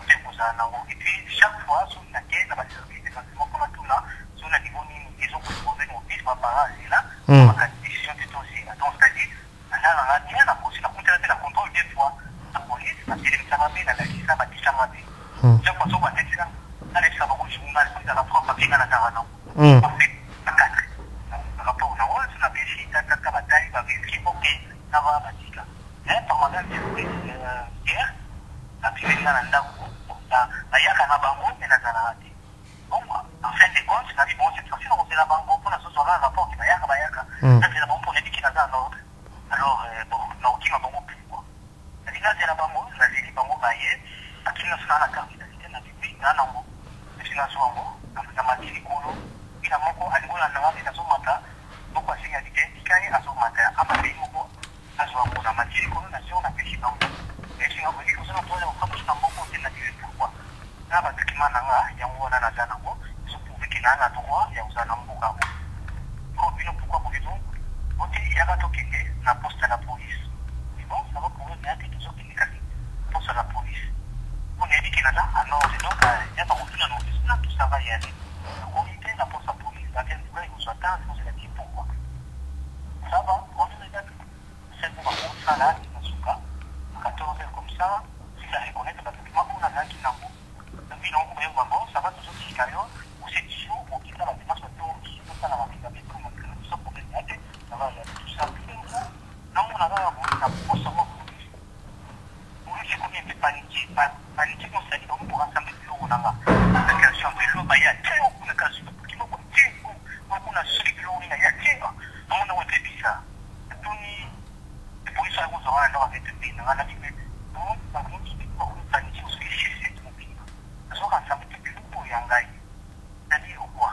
et puis chaque fois, sur la quête, la service de financement comme tout là, sur le niveau ils ont proposé nos pistes par là, la décision de tout aussi. Donc, c'est-à-dire, là, on a bien la continuité, la contrôle des fois, la police, la télévision, la liste, la dissamade. Chaque fois, on va être là, les savants, je vous mets dans la propre papier dans la carano. On fait la 4. Le rapport au Nord, sur la Belgique, la bataille, va vérifier, ok, ça va, la tika. Pendant la guerre, la première dans la yaka na bango et la zanarati. Bon, en fin de compte, la vie, bon, cette fois-ci, on fait la bango pour la sauce sur la rapport qui va yaka. Ça, c'est la bango pour les qui n'a pas en ordre. Alors, bon, on a aucun bango plus, quoi. C'est-à-dire, là, c'est la bango, la vie, bango baillé, à qui nous sera la carte d'identité, la vie, dans l'ango. Et puis, là, sur l'ango, la matière écolo, il a mon corps, à l'école, la nara, et la somata, donc, à signalité, il y a à somata, à ma pays, mon à l'ango, la matière écolo, nation, la péché dans l'ango. Et si on veut dire que nous avons fait un bon côté naturel, pourquoi? Là, parce que il y a un bon anazanamo, ils ont prouvé qu'il y a un droit, il y a un anamboga. Pourquoi pour les autres? Il y a un token, la poste à la police. Mais bon, ça va pour eux, mais il y a des choses qui sont poste à la police. On a dit qu'il y a un ordre, donc il y a pas aucune annonce, là, tout ça va y aller. Le comité, la poste à la police, la vieille nouvelle, ils nous attendent, ils nous a dit pourquoi. Ça va, on nous a dit, c'est pour un bon salaire, il nous a 14 heures comme ça, si ça reconnaît, parce que moi, on a un qui n'a pas. Depuis longtemps, ça va toujours se carrer, ou c'est 10 jours, ou qui va la démarche de tout, qui peut pas la rapidité, comme tout ça pour les aider, ça va tout ça. Non, on a là, on a pour savoir police. Police, c'est combien de paniquer, on s'est dit, on pourra s'en mettre l'eau, on a la création de l'eau, il y a très beaucoup de cas, on a celui de l'eau, il y a très, on a été bizarre. Pour ça, vous aurez un ordre avec le pays, on a dit, mais bon, par contre, on planifie aussi chez cette mobile. Parce qu'on a ensemble depuis beaucoup de yangaï. C'est-à-dire quoi?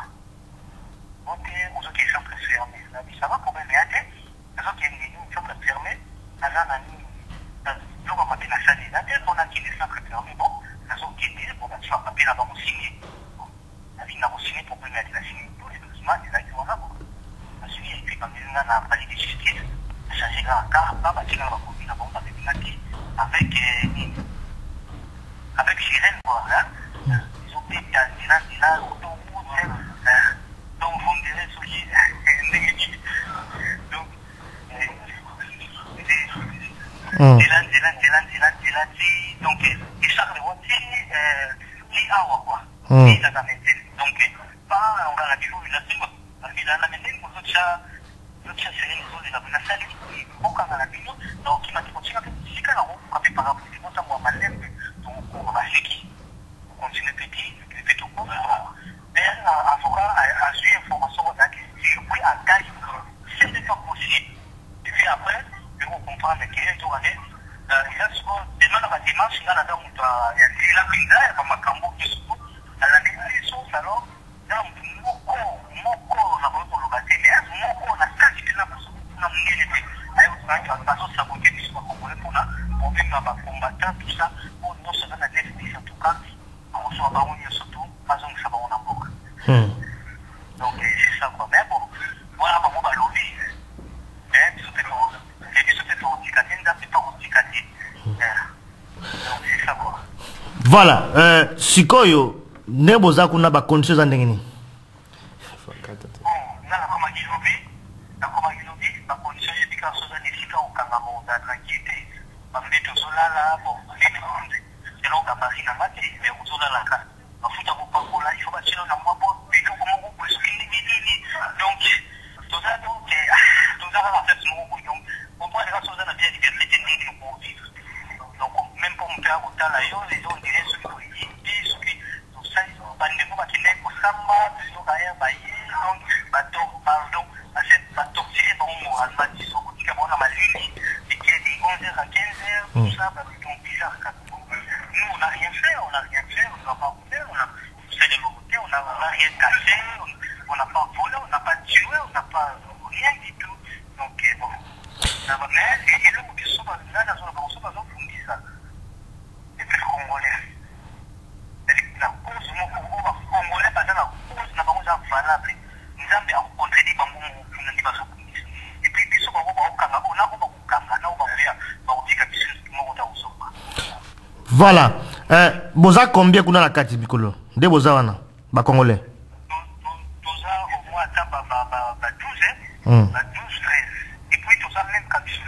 On est aux autres qui sont fermés. Ça va quand même, mais les autres qui sont fermés, on va mettre la salle. On a qui les centres fermés, bon, les autres qui disent, bon, tu vas papier là-bas, on signe. La vie n'a pas signé pour permettre la signer. Tous les documents, les actes, on a bon. Parce qu'il y a écrit comme il y a un palais de justice. Changer la carte, avec sirène, quoi. Ils ont dit, il a autoroute, donc on dirait ce donc, donc, et chaque voiture, awa quoi. Et ça maintienne. Donc pas on a biso la simba. La maintienne pour l'autre série les autres la salle beaucoup à la bino donc qui m'a dit continuer si quand on a fait par rapport c'est bon ça moi malem donc on va fiki. Continuer petit tout court. Mais avocat a su information là que je peux à gagner c'est pas possible. Et puis après je vous comprendre que il doit aller il a souvent demande à dimanche là dans il y a la pinza comme makambo qui se à la décision alors dans moko na bo ko lokate mais moko na kati na boso na ngene te ayo ça va pas saboter tout ça pour venir à combattre tout ça pour nous ça na décision en tout cas on soit pas on y surtout pas on ça va on en boca donc c'est ça quoi mais bon voilà pas pour lobby mais tout est bon et puis c'était pour dictater c'est pas pour dictater donc c'est ça quoi voilà sikoyo neboza kuna ba conditions za ndenge ni Voilà. Boza combien kuna la kati bikolo? De boza wana ba congolais. Boza au moins ta ba 12 ba 12 13. Et puis tout ça même quand je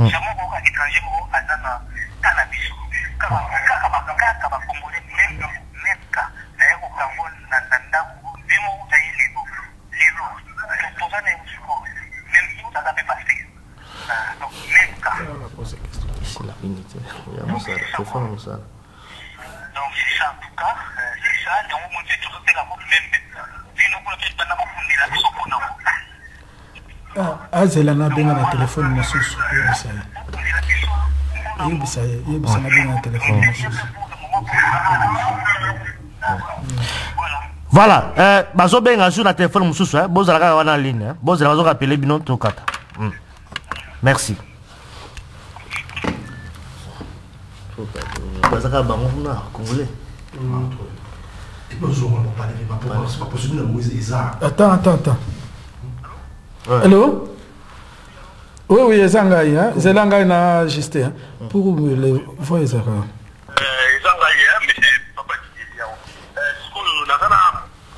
jamais au étranger au azana cannabis. Kaka ba congolais même ka. Et au Congo na nanda demo ta lelo. Boza na msuko. Même si ça va passer. Donc même ka. C'est la unité. Il y a ça, c'est fort ça. Donc c'est ça en tout cas, c'est ça. Donc on dit toujours que la boue même. Si nous voulons pas n'avoir fondé la maison pour nous. Ah, Zela na benga na téléphone mosusu. Yebisa na benga na téléphone mosusu. Voilà, bazo benga sur la téléphone mosusu, bozala ka wana ligne, bozala bazo rappeler bino to kata. Merci. Bazaka bango na congolais. Attends. Allô? Oui, Ezangaï, hein? Zelangaï na juste, hein? Pour les voix Ezaka. Ezangaï, mais c'est pas ce qu'on a dans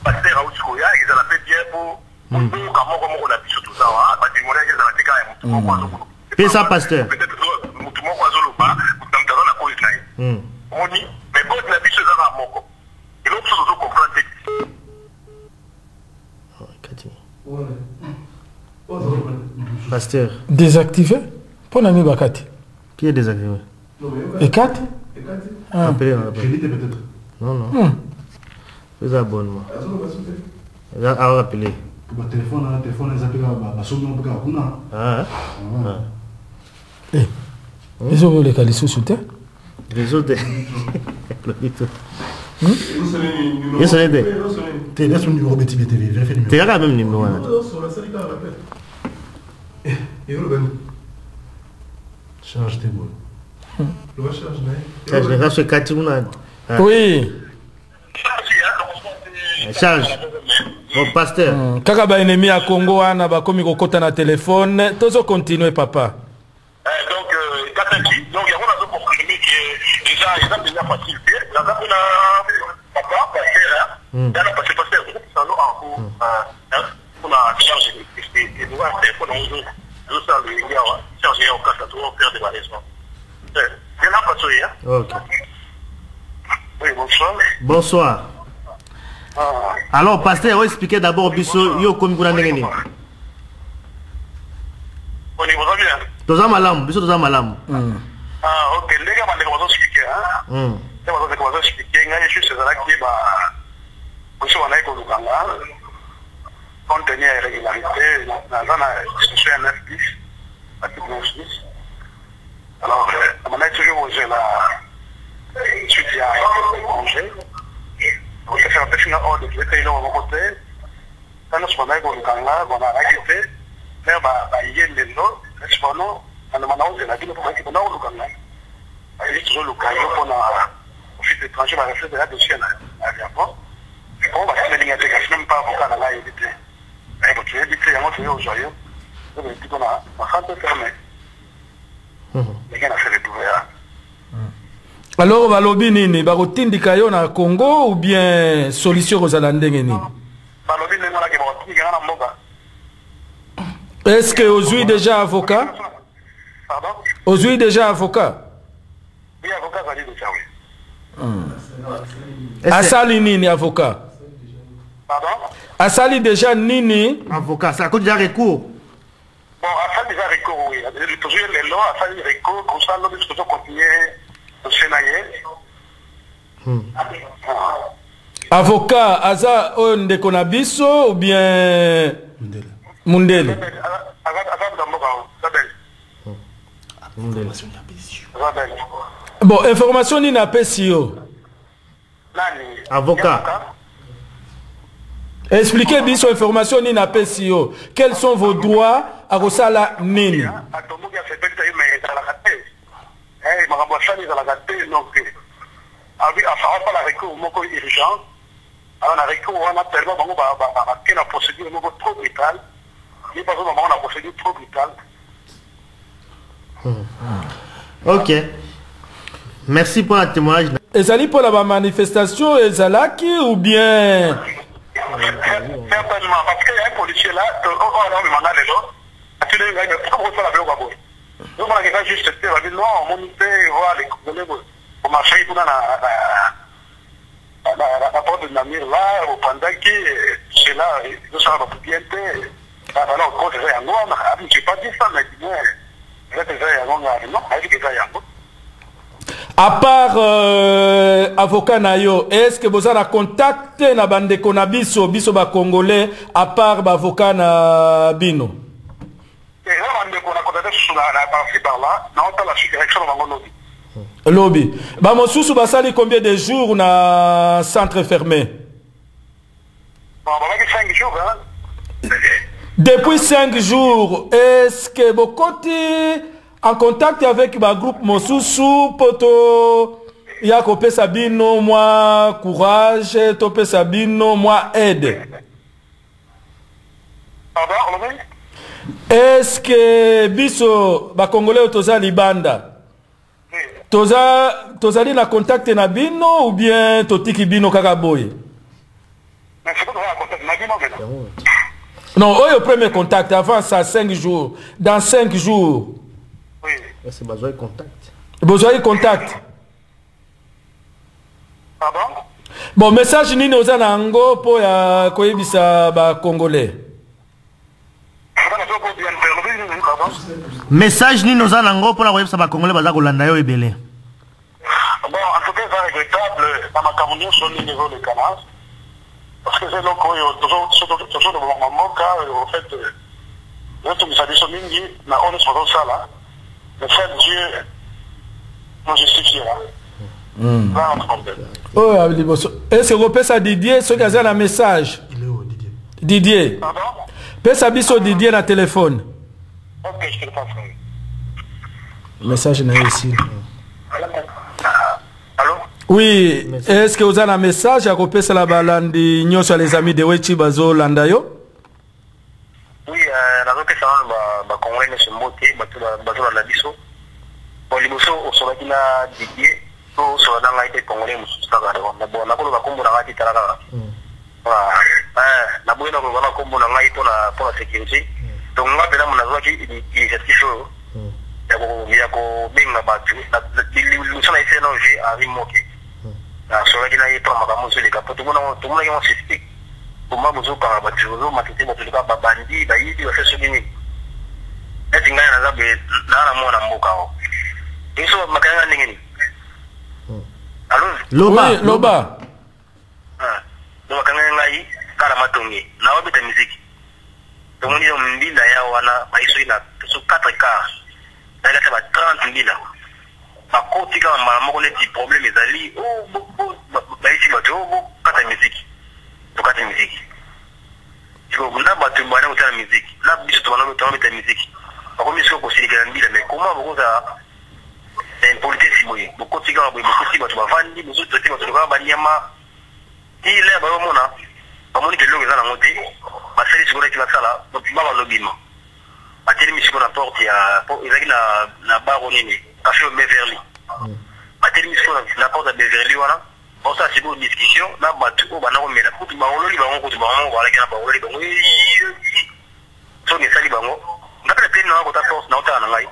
pasteur à Ouskoya, ils ont fait bien pour comment on a biso tout ça, parce que moi j'ai dans la téga et ça pasteur. Peut-être mutumo kwa zolo ba, mutamtana na ko itai. On dit mais bon la biso za moko. Et l'autre chose de comprendre. Pasteur. Désactivé? Pour Nami Bakati. Qui est désactivé? Et 4? Appelez peut-être. Non. Fais abonnement. Ah, rappelez. Pour téléphone, les appels à Soumon Bukakuna. Ils ont les calisous sous terre? Les autres. Yes, tu as son numéro BTV TV. Vérifie le numéro. Tu as quand même numéro. Charge tes mots. Charge les gars sur 4 mois. Oui. Charge. Mon pasteur. Kaka ba ennemi à Congo ana ba komi kokota na téléphone. Tozo continuer papa. Donc Kataki, donc il y a un comprimé qui déjà ils ont bien facilité. Là on a papa pasteur. Là on passe pasteur ça nous en cours. On a chargé et nous on téléphone on joue. Nous ça le gars chargé au cas à tout faire des variations. C'est là pas ça. OK. Oui, bonsoir. Bonsoir. Alors, pasteur, expliquez d'abord biso yo comme kuna ndenge nini. On y va bien. Toza malam, biso toza malam. Ok, ndenge ba ndeko bazo expliquer hein. Ndeko bazo expliquer ngai juste ça là qui ba biso wana ko lukanga. Compte tenu ya régularité, na zana institution ya 910 article 910. Alors, on a toujours osé la suite ya congé. On s'est fait un peu finir hors de l'été, là, on côté. Quand nous sommes allés au Kanga, on a arrêté. Mais, il y a des gens, on a demandé la ville pour qu'on a au Kanga. Il y a toujours le Kanga, on a office d'étranger, on a refait de la dossier à l'aéroport. Et on va faire les lignes d'intégration, même pas avocat dans la évité. Et donc, tu es évité, il y a un autre aujourd'hui. Donc, on a santé fermée. Et on a fait les pouvoirs. Alors balobi nini bakotindika yo na Congo ou bien solution kozala ndenge nini? Balobi nini wana ke bakotindika na mboka. Est-ce que ozui déjà avocat? Pardon? Ozui déjà avocat? Oui, avocat va dire déjà oui. Asali nini avocat? Pardon? Asali déjà nini? Avocat, ça coûte déjà recours. Bon, Asali déjà recours, oui. Toujours les lois, Asali recours, comme ça, l'homme peut continuer. Avocat aza ndeko na biso ou bien Mundele? Bon, information ni na pesi yo. Avocat. Expliquez biso information ni na pesi yo. Quels sont vos droits à kosala nini? la recours urgent. Alors, la recours, on a tellement de procédure trop brutale. Il n'y a pas de procédure trop brutale. Ok. Merci pour le témoignage. Ezali pour la manifestation, ezalaki ou bien? Certainement, parce qu'il y a un policier là, on a un mandat de l'autre. Tu l'as eu, mais comment on fait la bloc à bout? Donc, on a quelqu'un juste dit, non, on monte, voir les Congolais, on marche pour la porte de Namir là, au Pandaki, c'est là, nous sommes à bien. Alors, quand c'est un homme, je ne sais pas dit ça, mais à part avocat Nayo, est-ce que vous avez contacté na bande konabiso biso ba congolais à part ba avocat na bino? Lobby. Ba mosusu basali combien de jours na centre fermé? Bon, 5 jours, hein. Depuis 5 jours, est-ce que vous êtes en contact avec le groupe Mosusu poto Yako Pesabino, moi courage, Tope Sabino, moi aide? Pardon? Est-ce que biso ba Congolais toza libanda? Tozali na contact na bino ou bien totiki bino kaka boye? Mais c'est pas contact na bino maintenant. Non, au premier contact, avant ça, 5 jours. Dans 5 jours. Oui. C'est besoin de contact. Besoin de contact. Pardon? Bon, message ni nous anango pour ya koyebisa ba Congolais. Message ni nous anango pour la koyebisa ba Congolais baza kolanda yo ebele. Bon, en tout cas, c'est regrettable. Dans ma communion sur le niveau de Canas. Parce que c'est là toujours de mon moment, car en fait, nous avons dit mingi, na on est sur ça là. Le fait Dieu nous justifiera. Là, on comprend. Oh, est-ce que vous pouvez ça Didier, ce qui a un message? Didier. Pardon? Pesa biso Didier na téléphone. Ok, je te le passe. Message na ici. Allô? Oui, est-ce que vous avez un message à couper la balandi nyo sur les amis de Wechi Bazo Landayo? Oui, la route ça va Congolais ne se monter, Bazo Landabiso. Bon, les mousseaux au sommet qui n'a Didier, tout sur la langue Congolais, Moussou Sagara. Bon, la combo n'a pas été là. Voilà. La bonne combo n'a pas été pour la sécurité. Donc, on va faire mon avis qui est cette chose. Il y a bien battu. Les mousseaux n'a été logé à Rimoké. sur qui n'a pas ma sur les capots, tout le monde est en suspect. Pour moi, vous par ma toujours, ma tête, votre cas, bandi, bailli, il va faire souligner. Est-ce qu'il y a un azabe dans la mona mokao? Ils sont ma carrière n'engagé. Allô? Loba. Loba. Ah, donc quand on a eu, caramatongi, n'a pas de musique. Donc on dit on me dit d'ailleurs, on a, ma histoire là, sur 4 cas, d'ailleurs ça va 30 000. Par contre, quand on a des problèmes, ils allaient, bah ici, bah tu vois, 4 musique. Donc 4 musique. Tu vois, là, bah tu vois, on a la musique. Là, bis tu vas mettre la musique. Par contre, il faut aussi les grandes villes, mais comment vous ça? C'est une politique si vous voulez. Beaucoup de gens, beaucoup de gens, tu vas vendre, beaucoup de gens, tu vas vendre, il est là, bah au monde, bah mon équipe là, on a monté, bah c'est les secondes qui va ça là, donc il va avoir le bim. Bah telle mission qu'on apporte, il y a la barre au nez, café au Beverly. Bah telle mission qu'on apporte à Beverly, voilà. Pour ça, c'est pour une discussion, là, bah tout, bah non, mais là, pour tout, bah on lui, bah on côté, bah on va aller, bah on lui, bah oui, so ni sali bango. Ndapela tena na kota force na utana ngai.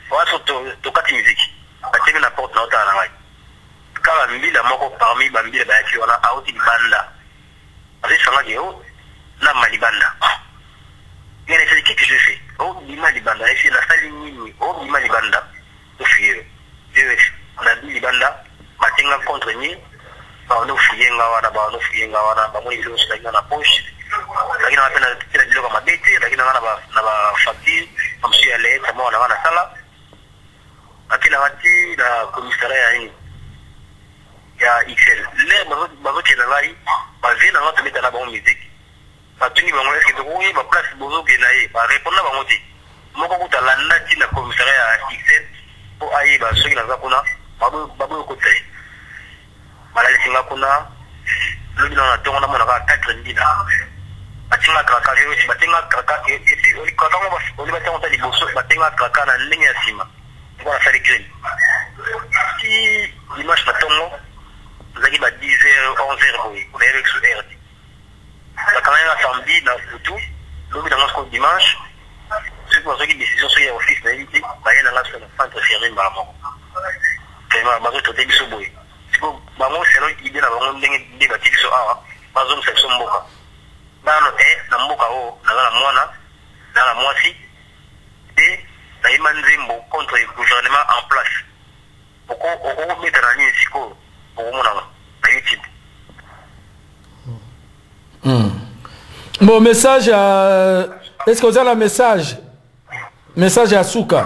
Waso to kati musique. Atemi na porte na utana ngai. Kala mbila moko parmi bambila ba yaki wana auti banda. Asi sanga je o na malibanda. Ngene c'est qui que je fais. O bima libanda, esi na sali nini, o bima libanda. To fiye. Je na libanda, matinga contre ni. Ba no fiye ngawana, ba no fiye ngawana, ba mo ilo sala na poche. Lakini wanapenda kila jilo kama beti, lakini wana na ba fakti, amsi ale kama wana sala. Lakini wati na komisaria hii ya XL. Le bazo kena lai, bazina ngatu meta na ba musique. Batuni bango eske to kuyi ba place bozo kena yi, ba répondre bango ti. Moko kutalanda ti na komisaria ya XL po ayi ba soki na zakuna, babu ko tsayi. Malali singa kuna lobi na tongo na mona ka 4 ndina. Batinga kraka yo si batinga kraka et puis on quand on va batinga ta liboso batinga kraka na ligne ya sima on va faire les crimes si dimanche na tongo zaki ba 10h 11h boy on est avec sur RD ça quand même samedi na futu lobi na ngasko dimanche c'est pour ça que décision sur office na yiti ba yana ngasko na centre fermé ba mo vraiment ba to tebiso boy c'est pour ba mo c'est l'idée idée na ba mo ndenge de ba tibiso awa ba zone section mboka nano na mboka o na mwana na la mwasi et na imanzimbo contre le gouvernement en place oko mettre na nini siko pour mona na YouTube. Bon message à est-ce que vous avez un message à Souka? Message à Souka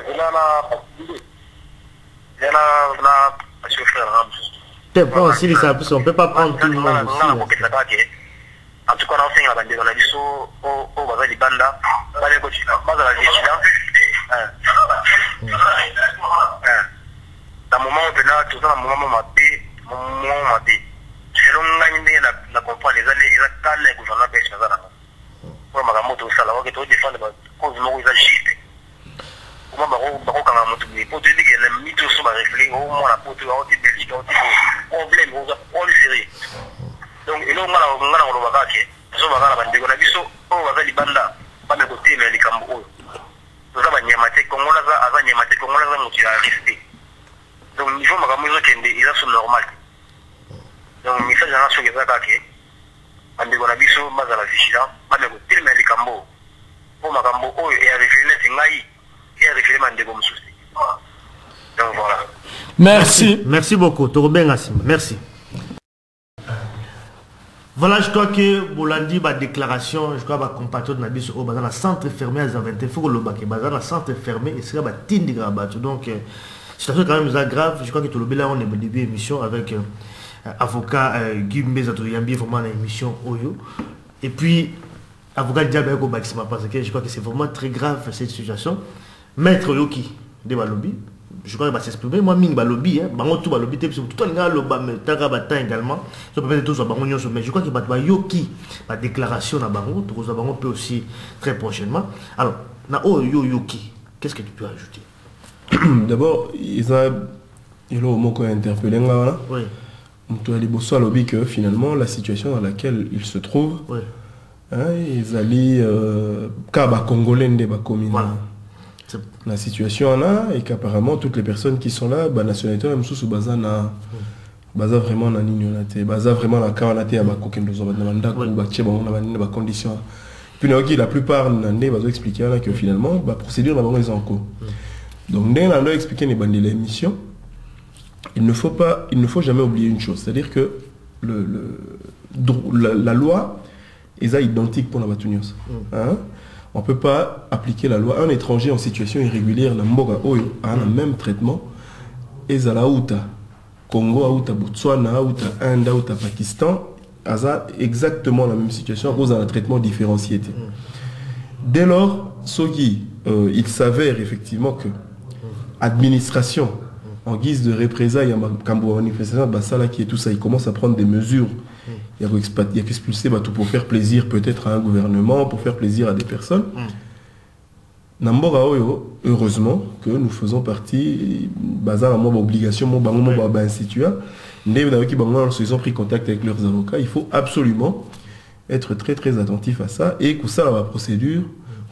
il y en a parce que frère Bon, si on ne peut pas prendre tout le monde aussi. En tout cas, on enseigne la bande, on a dit au bazar du banda, bazar la vigilance. Dans le moment où on a tout ça, dans le moment où on a dit, selon la comprendre, les alliés, ils ont calé le gouvernement belge. Pour ma moto, ça, là, on va défendre la cause de nos juste. Comment baro kanga moto ni pour te dire que les mythes sont réfléchis au moins la pour te voir au Belgique au problème au série donc et là on va voir que so va la bande on a vu so on va aller banda pas me côté mais les cambo nous avons nyamate kongola za ava nyamate kongola za mutu ya respect donc niveau magamuzo kende ils sont normal donc message na so que ça que bande on a vu so bazala vigilance pas me côté mais les cambo pour magambo o et réfléchir ngai. Donc voilà. Merci beaucoup. Merci. Voilà, je crois que Bolandi, ma déclaration, je crois que ma compatriote n'a dit au bazar, centre fermé à Zaventé, il faut que le bac bazar, centre fermé, et sera tindi grabat. Donc, situation quand même grave. Je crois que tout le bien on est au début émission avec avocat Guy Mbezato Yambi, vraiment une émission Oyo. Et puis, avocat Diabé au maximum, parce que je crois que c'est vraiment très grave cette situation. Maître Yoki de Balobi, je crois qu'il va s'exprimer. Moi, Ming Balobi, Bango tout Balobi, tout le monde Tagabata également. Je peux peut-être tous mais je crois qu'il va y Yoki, la déclaration à Bango, tout le monde peut aussi très prochainement. Alors, Yoki, qu'est-ce que tu peux ajouter? D'abord, il a interpellé. Oui. On a lobby que finalement, la situation dans laquelle il se trouve, ils allaient Kaba Congolais de Bakomina. la situation là et qu'apparemment toutes les personnes qui sont là, bah nationalité même sous baza na baza vraiment na nignonate, baza vraiment la kanate ya bakokendo zo na ndako ba tche ba conditions. Puis la plupart n'andé bazo expliquer là que finalement ba procédure na bango les en cours. Donc dès là expliquer les bandits l'émission, il ne faut jamais oublier une chose, c'est-à-dire que la loi est identique pour la Batunios. Hein? On ne peut pas appliquer la loi. Un étranger en situation irrégulière, a le même traitement. Ezala outa Congo, outa Botswana, outa Inde, outa Pakistan, a exactement la même situation à cause d'un traitement différencié. Dès lors, il s'avère effectivement que administration, en guise de représailles, manifestation, Bassala qui est tout ça, il commence à prendre des mesures. Il y a qu'expulser tout pour faire plaisir peut-être à un gouvernement, pour faire plaisir à des personnes. Heureusement que nous faisons partie, basant mon obligation, mon institut, ils ont pris contact avec leurs avocats. Il faut absolument être très très attentif à ça et que ça la procédure,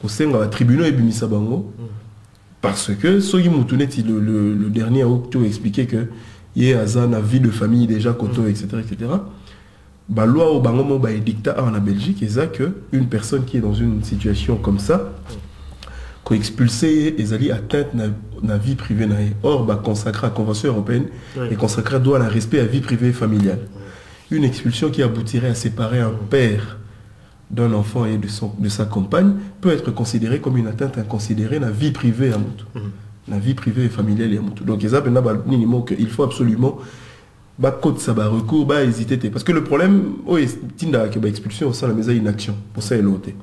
que ça la tribunal et bimisa bango. Parce que le dernier a expliqué que il y a une vie de famille déjà koto etc. La loi au Bangomo est dictat en Belgique, et ça que une personne qui est dans une situation comme ça, qu'on expulsé et zali atteinte na vie privée or consacré à la Convention européenne et consacré doit à la respect à vie privée et familiale. Une expulsion qui aboutirait à séparer un père d'un enfant et de sa compagne peut être considérée comme une atteinte inconsidérée à la vie privée à Moutou. La vie privée et familiale à Moutou. Donc il faut absolument recours, hésiter. Parce que le problème, c'est que l'expulsion, ça la maison inaction. Pour ça, elle est.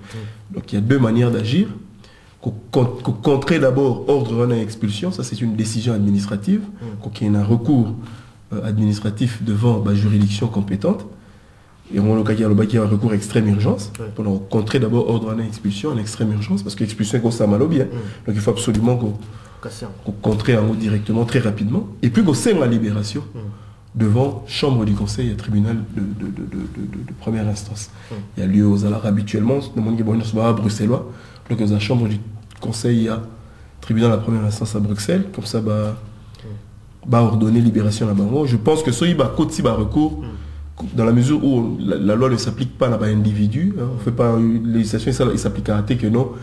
Donc il y a deux manières d'agir. Contrer d'abord ordre à expulsion, ça c'est une décision administrative. Qu'il y ait un recours administratif devant la juridiction compétente. Et on a un recours extrême urgence. Pour contrer d'abord ordre à expulsion en extrême urgence. Parce que l'expulsion est ça malobie. Donc il faut absolument qu'on contrer en haut directement, très rapidement. Et puis qu'on sème la libération. Devant chambre du conseil et tribunal de première instance. Il y a lieu aux alarmes habituellement, dans mon à bruxellois, donc dans la chambre du conseil, il y a tribunal de première instance à Bruxelles, comme ça, ordonner libération là-bas. Je pense que ce qui va recours, dans la mesure où la loi ne s'applique pas à l'individu, on ne fait pas une législation, il s'applique à que non,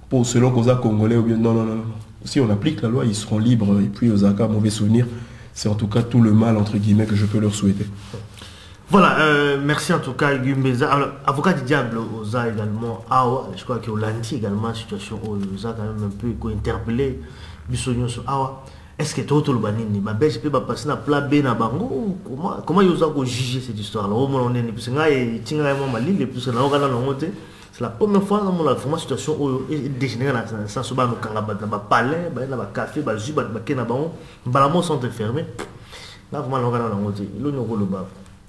pour selon cause congolais ou bien non. Si on applique la loi, ils seront libres et puis aux cas mauvais souvenirs. C'est en tout cas tout le mal, entre guillemets, que je peux leur souhaiter. Voilà, merci en tout cas, Gumbeza. Alors, avocat du diable, Oza également, Awa, je crois que Olandi également, situation où Oza quand même un peu interpellé, Bissonio sur Awa. Est-ce que tout le banini, ma belle, je peux passer dans plat B na bango, comment Oza peut juger cette histoire-là? Au moins, on est plus et tinga moi malil, plus que on a c'est la première fois dans la situation où dégénéré dans le sens où nous avons un palais, un café, un jus, un balamo sont fermés. Là, vraiment, on a un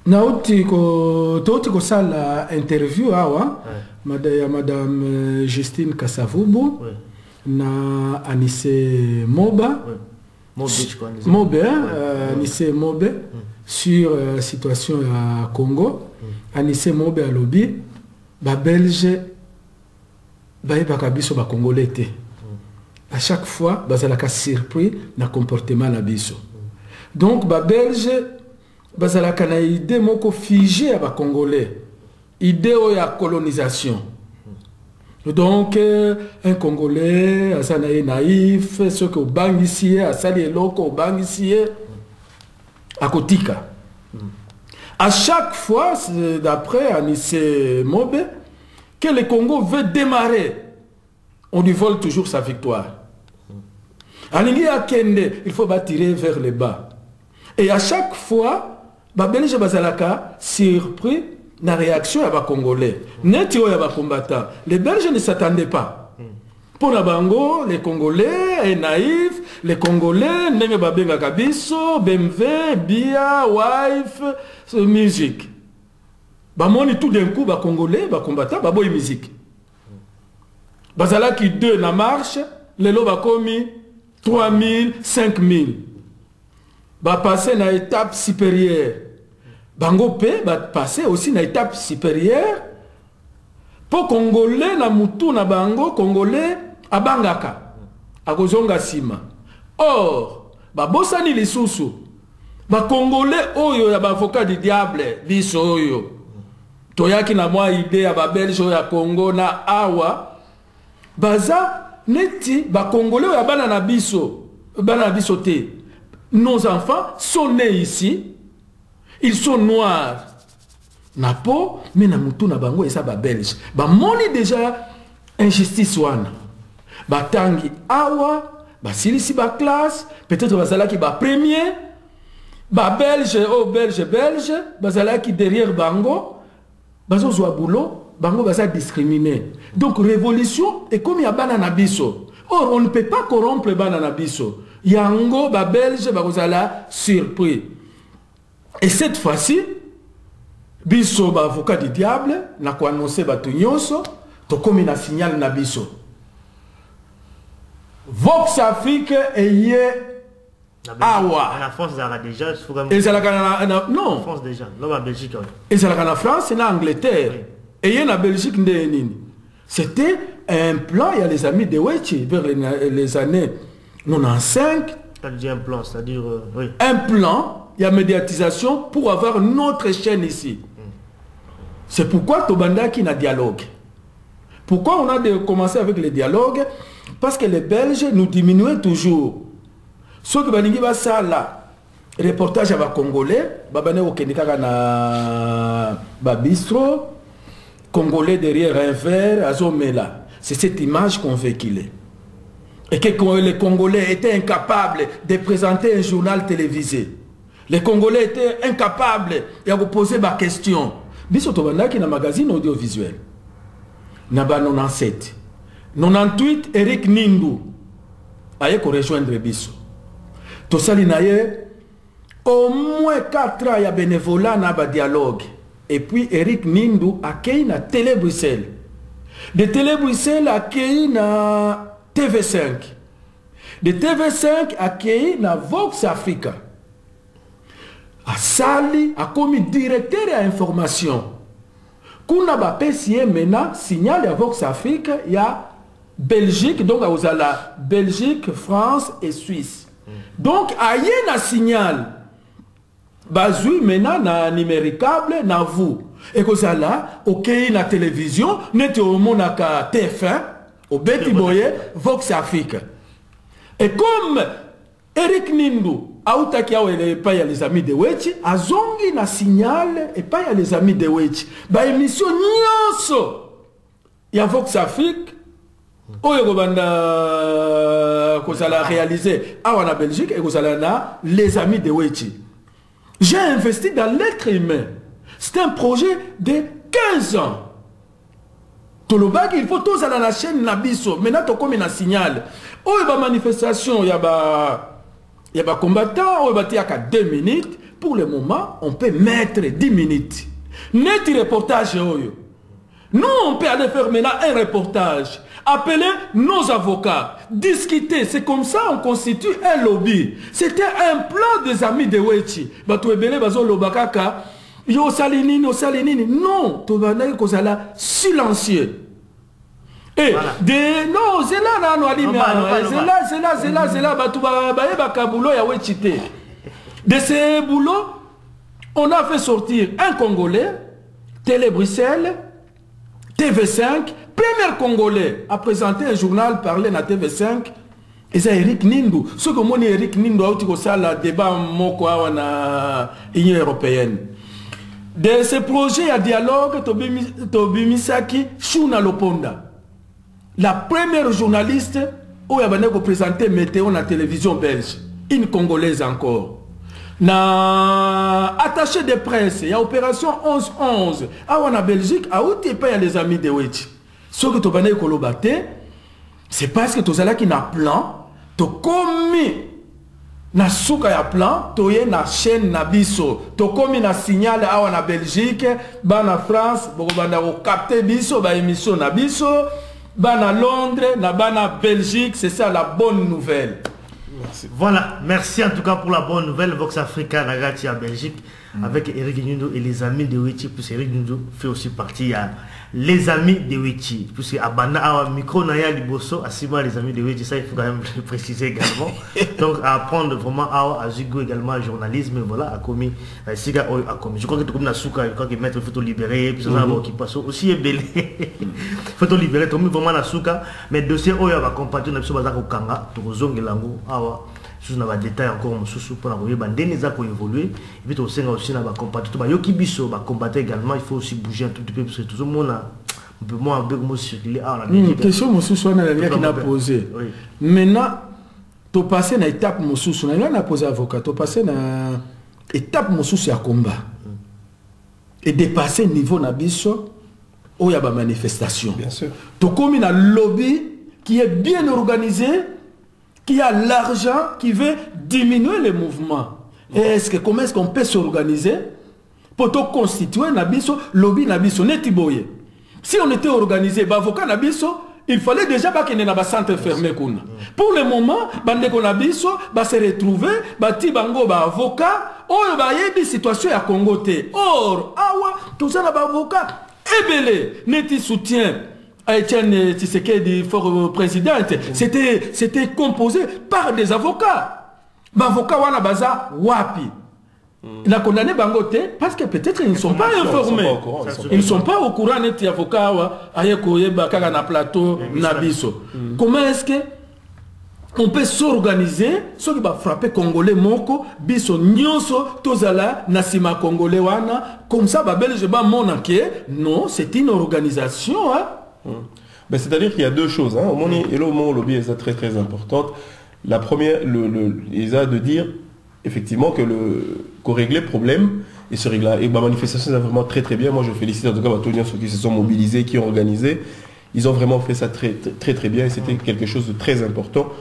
Nauti ko sala interview awa madame Justine Kasavubu na Anissé Moba Anissé Mobe sur situation à Congo. Anissé Mobe à lobby ba Belge ba bakabiso ba Congolais te. À chaque fois bazalaka surpris na comportement na biso. Donc ba Belge bazalaka na idée moko figé à ba Congolais. Idée ya colonisation. Donc un Congolais asanaye naïf ce que bangisie asali eloko bangisie akotika. À chaque fois, d'après Anissé Mobe, que le Congo veut démarrer, on lui vole toujours sa victoire. Alingi Akende, il faut tirer vers le bas. Et à chaque fois, Belge Bazalaka surpris la réaction à Congolais. Netio à combattants. Les Belges ne s'attendaient pas. Pour la Bango, les Congolais, naïfs, les Congolais, Nenge Babenga Kabiso, BMW, Bia, Wife, musique. Bamoni tout d'un coup, Congolais, combattants, Baboy musique. Bazala qui deux na marche, les lots bakomi 3000, 5000. Passer na étape supérieure. Bango P, passer aussi na étape supérieure. Pour Congolais, na Moutou, na Bango, Congolais, à Bangaka. akozonga sima. Or babosani lisusu Congolais oyo ya avocat du diable biso oyo toyaki na mwa idée ya Belge oyo ya Congo na awa baza neti Congolais ya bana na biso te. Nos enfants sont nés ici, ils sont noirs na peau, mais na mutu na bango esa Belge. Moni déjà injustice wana. Tangi awa silisi classe, peut-être bazalaki premier, belge bazalaki derrière bango, bazozwa boulot, bango baza discriminé. Donc révolution est comme ya bana na biso. Or on ne peut pas corrompre bana na biso. Yango belge bazala surpris. Et cette fois-ci, biso avocat du diable na ko annoncer batu nyonso to komi na signal na biso. Vox Afrique eye awa. La France déjà, non. La France déjà, non en Belgique. Et c'est la France et en Angleterre. Et en Belgique c'était un plan, il y a les amis de Wechi vers les années 95. Un plan, c'est-à-dire oui. Un plan, il y a médiatisation pour avoir notre chaîne ici. C'est pourquoi Tobanda qui n'a dialogue. Pourquoi on a commencé avec les dialogues? Parce que les Belges nous diminuaient toujours. Ceux qui ont ça là, reportage avec Congolais, babane au Kenikaka na babistro, Congolais derrière un verre, azomela. C'est cette image qu'on véhiculait. Et que les Congolais étaient incapables de présenter un journal télévisé. Les Congolais étaient incapables de poser des questions. Biso tobanda qui na magazine audiovisuel. Naba 97. 98, Eric Nindu a rejoindre Bisso. Tosali naye au moins 4 ans il y a bénévolat na ba dialogue. Et puis Eric Nindu a accueilli na Télé Bruxelles. De Télé Bruxelles a accueilli na TV5. De TV5 a accueilli na Vox Africa. A sali a commis directeur à information. Kuna ba PCM maintenant signal à Vox Africa il y a Belgique, donc vous avez la Belgique, France et Suisse. Donc, il y a un signal. Bazou maintenant na numéricable na vous. Et que ça là, ok, na télévision, net au monde à TF1, au Betty Boye, Vox Afrique. Et comme Eric Nindu, autaki awe pas y a les amis de Wechi, azongi na signal et pas y a les amis de Wechi. Ba émission nyonso. Il y a Vox Afrique. Oyo banda kozala réalisé en Belgique et kozala na les amis de Wechi. J'ai investi dans l'être humain. C'est un projet de 15 ans. Tolobaki, il faut tous aller à la chaîne Nabiso. Maintenant, tu comme un signal. Oyo ba manifestation, il y a ba combattant, oyo ba tiaka 2 minutes. Pour le moment, on peut mettre 10 minutes. Net reportage oyo. Nous, on peut aller faire maintenant un reportage. Appeler nos avocats, discuter. C'est comme ça on constitue un lobby. C'était un plan des amis de Wechi. Yo salinini. Non, Tobanaï Kozala silencieux. Et de non, c'est là, de ces boulots, on a fait sortir un Congolais, Télé Bruxelles, TV5, premier Congolais a présenté un journal parlé na TV5 et c'est Eric Nindu. Ce que moi Eric Nindu a dit ça le débat moko na Union européenne. De ce projet à dialogue Tobimisaki Shuna Loponda. La première journaliste où il a présenté météo na télévision belge, une Congolaise encore. Na attaché de presse, il y a opération 11-11. En Belgique, à où tu payes les amis de Wechi. Ce que tu vas kolobate, c'est parce que tu as qui na plan, tu commis na souka ya plan, tu es na chaîne na biso, tu commis na signal en Belgique, na France, tu as capté biso, ba émission na biso, na Londres, na Belgique, c'est ça la bonne nouvelle. Merci. Voilà, merci en tout cas pour la bonne nouvelle. Vox Africa, Nagati à Belgique. avec Eric Nundo et les amis de Wechi, puisque Eric Nundo fait aussi partie à les amis de Wechi, puisque Abana a un micro Naya Liboso, à Sima les amis de Wechi, ça il faut quand même le préciser également. Donc à apprendre vraiment à Zigo également à journalisme, voilà, à commis, Siga a commis. Je crois que tout comme Nasuka, je crois que maître photo libéré, puis ça qui passe aussi est belé. Photo libéré, tout vraiment Nasuka, mais dossier Oya va compatir na biso bazako kanga, to zongelango awa. Sous na détail encore sous pour la les a évoluer et puis aussi aussi na combattre ba yoki biso ba combattre également il faut aussi bouger un tout petit peu parce que tout le monde a un peu moins avec moi circuler ah la question monsieur Soana la qui n'a posé maintenant tu passer na étape monsieur Soana là n'a posé avocat tu passer na étape monsieur à combat et dépasser niveau na biso où il y a ba manifestation bien sûr tu comme un lobby qui est bien organisé qui a l'argent, qui veut diminuer les mouvements. Comment est-ce qu'on peut s'organiser pour constituer Nabiso, lobby Nabiso, Netiboye. Si on était organisé, avocat Nabiso, il fallait déjà pas qu'il y ait un centre fermé. Pour le moment, Bandeko Nabiso va se retrouver, Bati Bango avocat, or va y avoir situation à Congo. Or, awa, tout ça n'a pas avocat. Ebele, Neti soutien. Etienne Tshisekedi, fort présidente, c'était composé par des avocats. Avocats wana baza wapi. Il a condamné Bangote parce que peut-être ils ne sont pas informés. Ils ne sont pas au courant des avocats ayekoye bakaka na plateau nabiso. Comment est-ce que on peut s'organiser, ceux qui va frapper Congolais moko, biso nyonso tozala nasima Congolais wana, comme ça ba belge ba monake. Non, c'est une organisation Ben, c'est-à-dire qu'il y a deux choses. Hein. Et là, au moment où le lobby est très très importante. La première, il a de dire effectivement que qu'on régler le problème et se régler. Et la manifestation, c'est vraiment très très bien. Moi, je félicite en tout cas tous ceux qui se sont mobilisés, qui ont organisé. Ils ont vraiment fait ça très très très bien et c'était quelque chose de très important.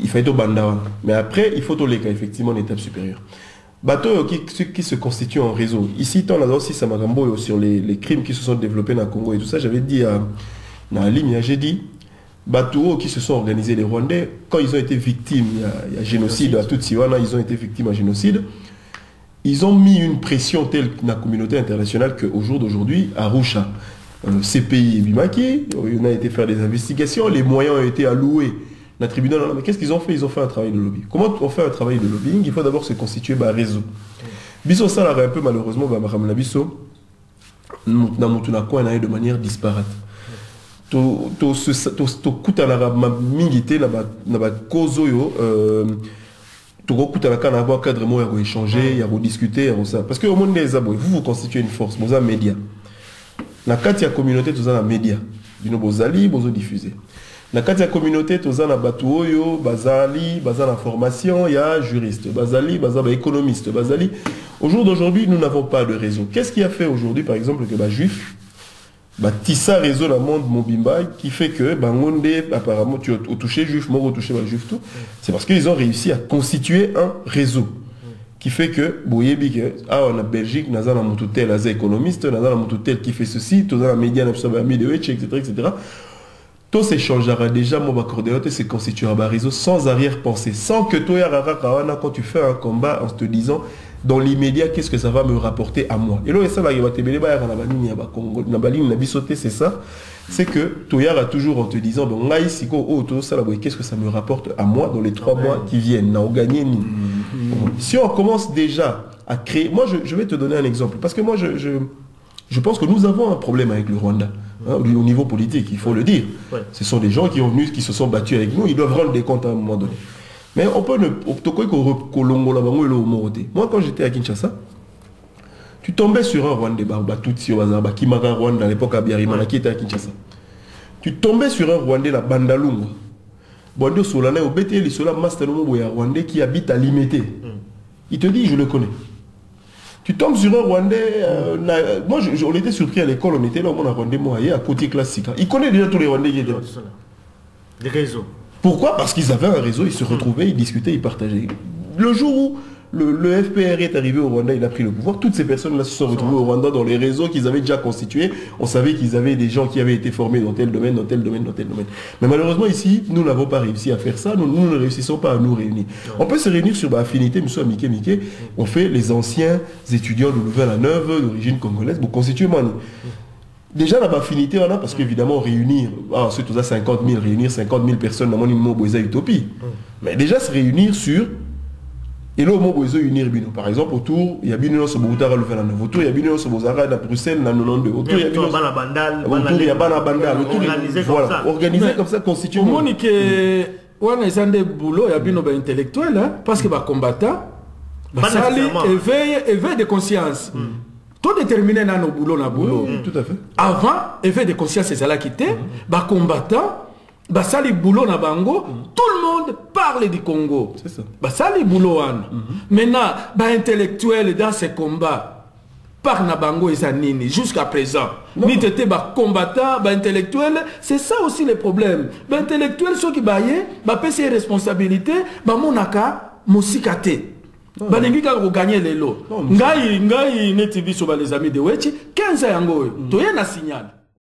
Il fallait au Banda. Mais après, il faut tous les cas, effectivement, une étape supérieure. Bateau qui se constituent en réseau. Ici, on a aussi Samagambo sur les crimes qui se sont développés dans le Congo et tout ça. J'avais dit dans la ligne, j'ai dit, bateaux qui se sont organisés, les Rwandais, quand ils ont été victimes, il y a génocide à Tutsiwana, ils ont été victimes à génocide. Ils ont mis une pression telle dans la communauté internationale qu'au jour d'aujourd'hui, à Arusha, CPI et Bimaki, on a été faire des investigations, les moyens ont été alloués. Le tribunal, mais qu'est-ce qu'ils ont fait? Ils ont fait un travail de lobby. Comment on fait un travail de lobbying? Il faut d'abord se constituer un réseau. Biso ça un peu malheureusement biso dans mon coin de manière disparate. To kuta na mingité na ba kozo yo to kuta na kana ba cadre mo ya ko échanger, ya ko discuter, ya ça parce que au monde des abos, vous constituez une force, vous avez média. Na kati ya communauté tous na média. Bino bozali bozo diffuser. Na kati ya communauté toza na batu oyo bazali bazana formation ya juriste bazali bazaba économiste bazali au jour d'aujourd'hui nous n'avons pas de réseau. Qu'est-ce qui a fait aujourd'hui par exemple que juif tissa réseau la monde mobimba qui fait que bangonde apparemment tu as touché juif moko touché juif tout c'est parce qu'ils ont réussi à constituer un réseau qui fait que boyebi que on a Belgique nazana mututel as économiste nazana mututel qui fait ceci tous na média na sabami de etc. Tout s'échangera déjà, mon coordonnateur se constituera un réseau sans arrière-pensée, sans que toi, quand tu fais un combat en te disant dans l'immédiat, qu'est-ce que ça va me rapporter à moi. Et là, ça va c'est ça, c'est que Toyar a toujours en te disant, qu'est-ce que ça me rapporte à moi dans les 3 mois qui viennent. Si on commence déjà à créer, moi je vais te donner un exemple, parce que moi je pense que nous avons un problème avec le Rwanda. Hein, au niveau politique, il faut le dire. Ouais. Ce sont des gens qui se sont battus avec nous, ils doivent rendre des comptes à un moment donné. Mais on peut ne... Moi, quand j'étais à Kinshasa, tu tombais sur un Rwandais, Kimara Rwanda, à l'époque à Biarimana, qui était à Kinshasa. Tu tombais sur un Rwandais, la Bandalunga. Bondo Solana, au BT, les Sola Mastanomo, Rwandais qui habite à Limité. Il te dit, je le connais. Tu tombes sur un Rwandais, moi on était surpris à l'école, on était là, on a Rwandais moyen à côté classique. Il connaît déjà tous les Rwandais qui étaient là. Des réseaux. Pourquoi? Parce qu'ils avaient un réseau, ils se retrouvaient, ils discutaient, ils partageaient. Le jour où le FPR est arrivé au Rwanda, il a pris le pouvoir. Toutes ces personnes-là se sont retrouvées au Rwanda dans les réseaux qu'ils avaient déjà constitués. On savait qu'ils avaient des gens qui avaient été formés dans tel domaine, dans tel domaine, dans tel domaine. Mais malheureusement, ici, nous n'avons pas réussi à faire ça. Nous ne réussissons pas à nous réunir. On peut se réunir sur affinité, monsieur Mike. On fait les anciens étudiants de Louvain-la-Neuve, d'origine congolaise, pour constituer Mani. Déjà, la affinité, on a, parce qu'évidemment, réunir, ensuite, on a 50 000, réunir 50 000 personnes dans mon immobilier utopie. Mais déjà, se réunir sur. Et là, au moment où ils unir, par exemple, autour, il y a bien une Sobotara le Fernand, autour, il y a bien une Sobotara à Bruxelles, dans le 92, autour, il y a bien une Bandal, autour, il y a Bandal, organisé comme ça, constitué. Au monde que, on a des boulots, il y a bien un intellectuel, parce que les combattants, ça éveil de conscience. Tout déterminé dans nos boulots, tout à fait. Avant, éveil de conscience, c'est ça là qui était, les combattants, ça les boulots na bango, tout le monde parle du Congo. C'est ça. Ça les boulots. Maintenant, les intellectuels dans ces combats, par na bango et ça nini, jusqu'à présent. Ni t'étais combattant, intellectuel, c'est ça aussi le problème. Intellectuel, ceux qui baillent, paient ses responsabilités, monaka, mosikate. Balingi ka gagner les lots. Ngai neti biso les amis de Wechi, 15 yango. Toye na signal.